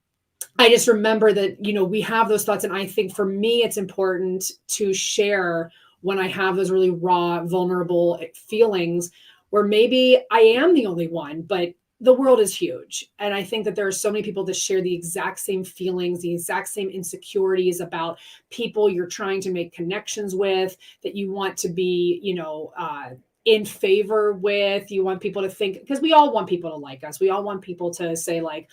I just remember that, you know, we have those thoughts. And I think for me, it's important to share when I have those really raw, vulnerable feelings where maybe I am the only one, but the world is huge. And I think that there are so many people that share the exact same feelings, the exact same insecurities about people you're trying to make connections with, that you want to be, in favor with. You want people to think, because we all want people to like us. We all want people to say like,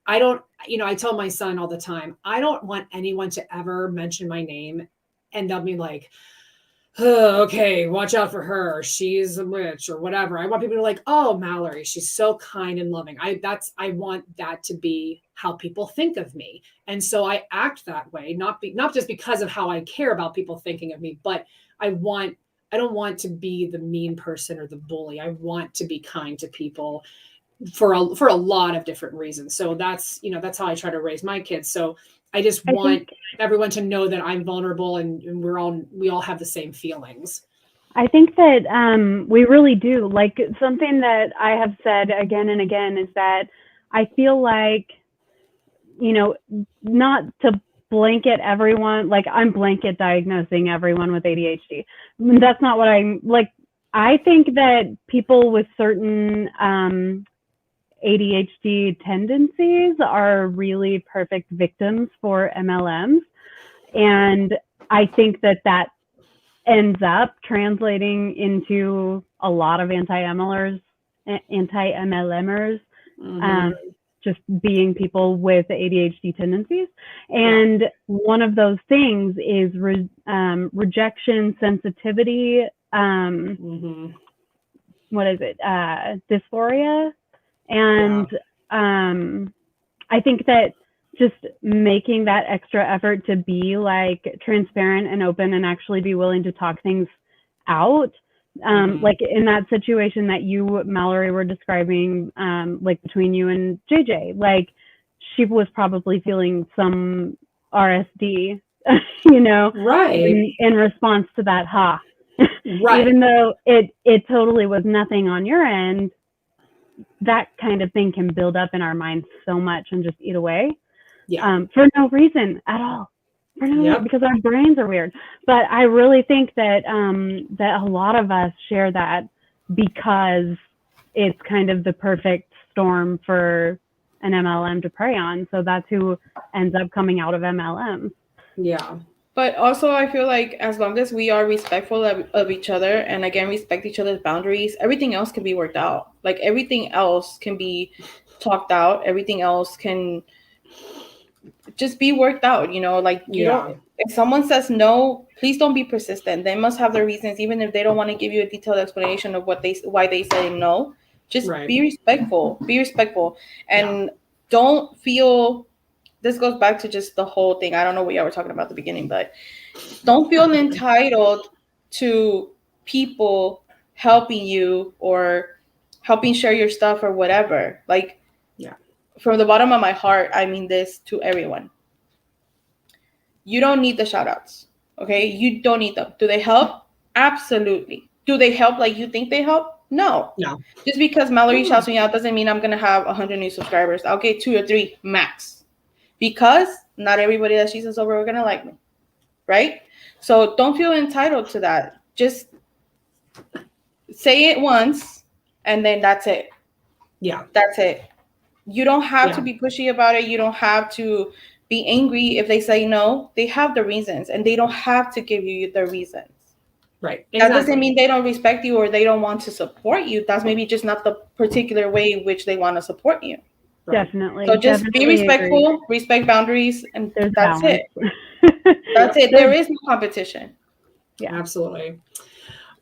I tell my son all the time, I don't want anyone to ever mention my name and they'll be like, oh, okay, watch out for her. She's a witch or whatever. I want people to like, oh, Mallory, she's so kind and loving. I want that to be how people think of me. And so I act that way, not just because of how I care about people thinking of me, but I don't want to be the mean person or the bully. I want to be kind to people for a lot of different reasons. So that's how I try to raise my kids. So I just want everyone to know that I'm vulnerable and we all have the same feelings. I think that we really do. Like, something that I have said again and again is that I feel like, not to blanket everyone, like I'm blanket diagnosing everyone with ADHD. That's not what I'm like. I think that people with certain ADHD tendencies are really perfect victims for MLMs. And I think that ends up translating into a lot of anti-MLMers, just being people with ADHD tendencies. And one of those things is rejection sensitivity. What is it? Dysphoria. And I think that just making that extra effort to be like transparent and open and actually be willing to talk things out, like in that situation that you, Mallory, were describing, like between you and JJ, like she was probably feeling some RSD, right, in response to that right. Even though it totally was nothing on your end. That kind of thing can build up in our minds so much and just eat away for no reason at all. Because our brains are weird. But I really think that that a lot of us share that because it's kind of the perfect storm for an MLM to prey on. So that's who ends up coming out of MLM. Yeah. But also, I feel like as long as we are respectful of each other and, again, respect each other's boundaries, everything else can be worked out. Like, everything else can be talked out. Everything else can just be worked out, Like, you don't, if someone says no, please don't be persistent. They must have their reasons, even if they don't want to give you a detailed explanation of why they say no. Just be respectful. Be respectful. And don't feel... This goes back to just the whole thing. I don't know what y'all were talking about at the beginning, but don't feel entitled to people helping you or helping share your stuff or whatever. Like, from the bottom of my heart, I mean this to everyone. You don't need the shout outs, okay? You don't need them. Do they help? Absolutely. Do they help like you think they help? No. Just because Mallory shouts me out doesn't mean I'm going to have 100 new subscribers. I'll get 2 or 3 max. Because not everybody that she says over are going to like me, right? So don't feel entitled to that. Just say it once, and then that's it. Yeah. That's it. You don't have to be pushy about it. You don't have to be angry if they say no. They have the reasons, and they don't have to give you the reasons. Right. That doesn't mean they don't respect you or they don't want to support you. That's maybe just not the particular way in which they want to support you. Right. Definitely. So just be respectful, respect boundaries, and that's it. That's it. There is no competition. Yeah, absolutely.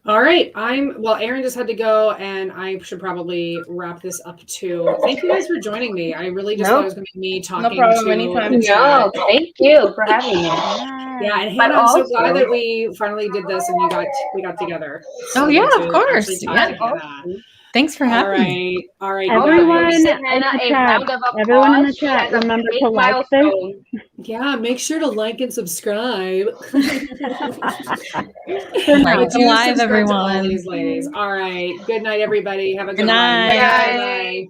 All right. Aaron just had to go, and I should probably wrap this up too. Thank you guys for joining me. I really just thought it was going to be me talking. No problem. Anytime. No, thank you for having me. Yeah, and Hannah, I'm so glad that we finally did this and we got together. So of course. Thanks for having me. All right. Everyone in the chat, remember to like this. Yeah, make sure to like and subscribe. Like to live, everyone. All these ladies. All right. Good night, everybody. Have a good night. One. Bye.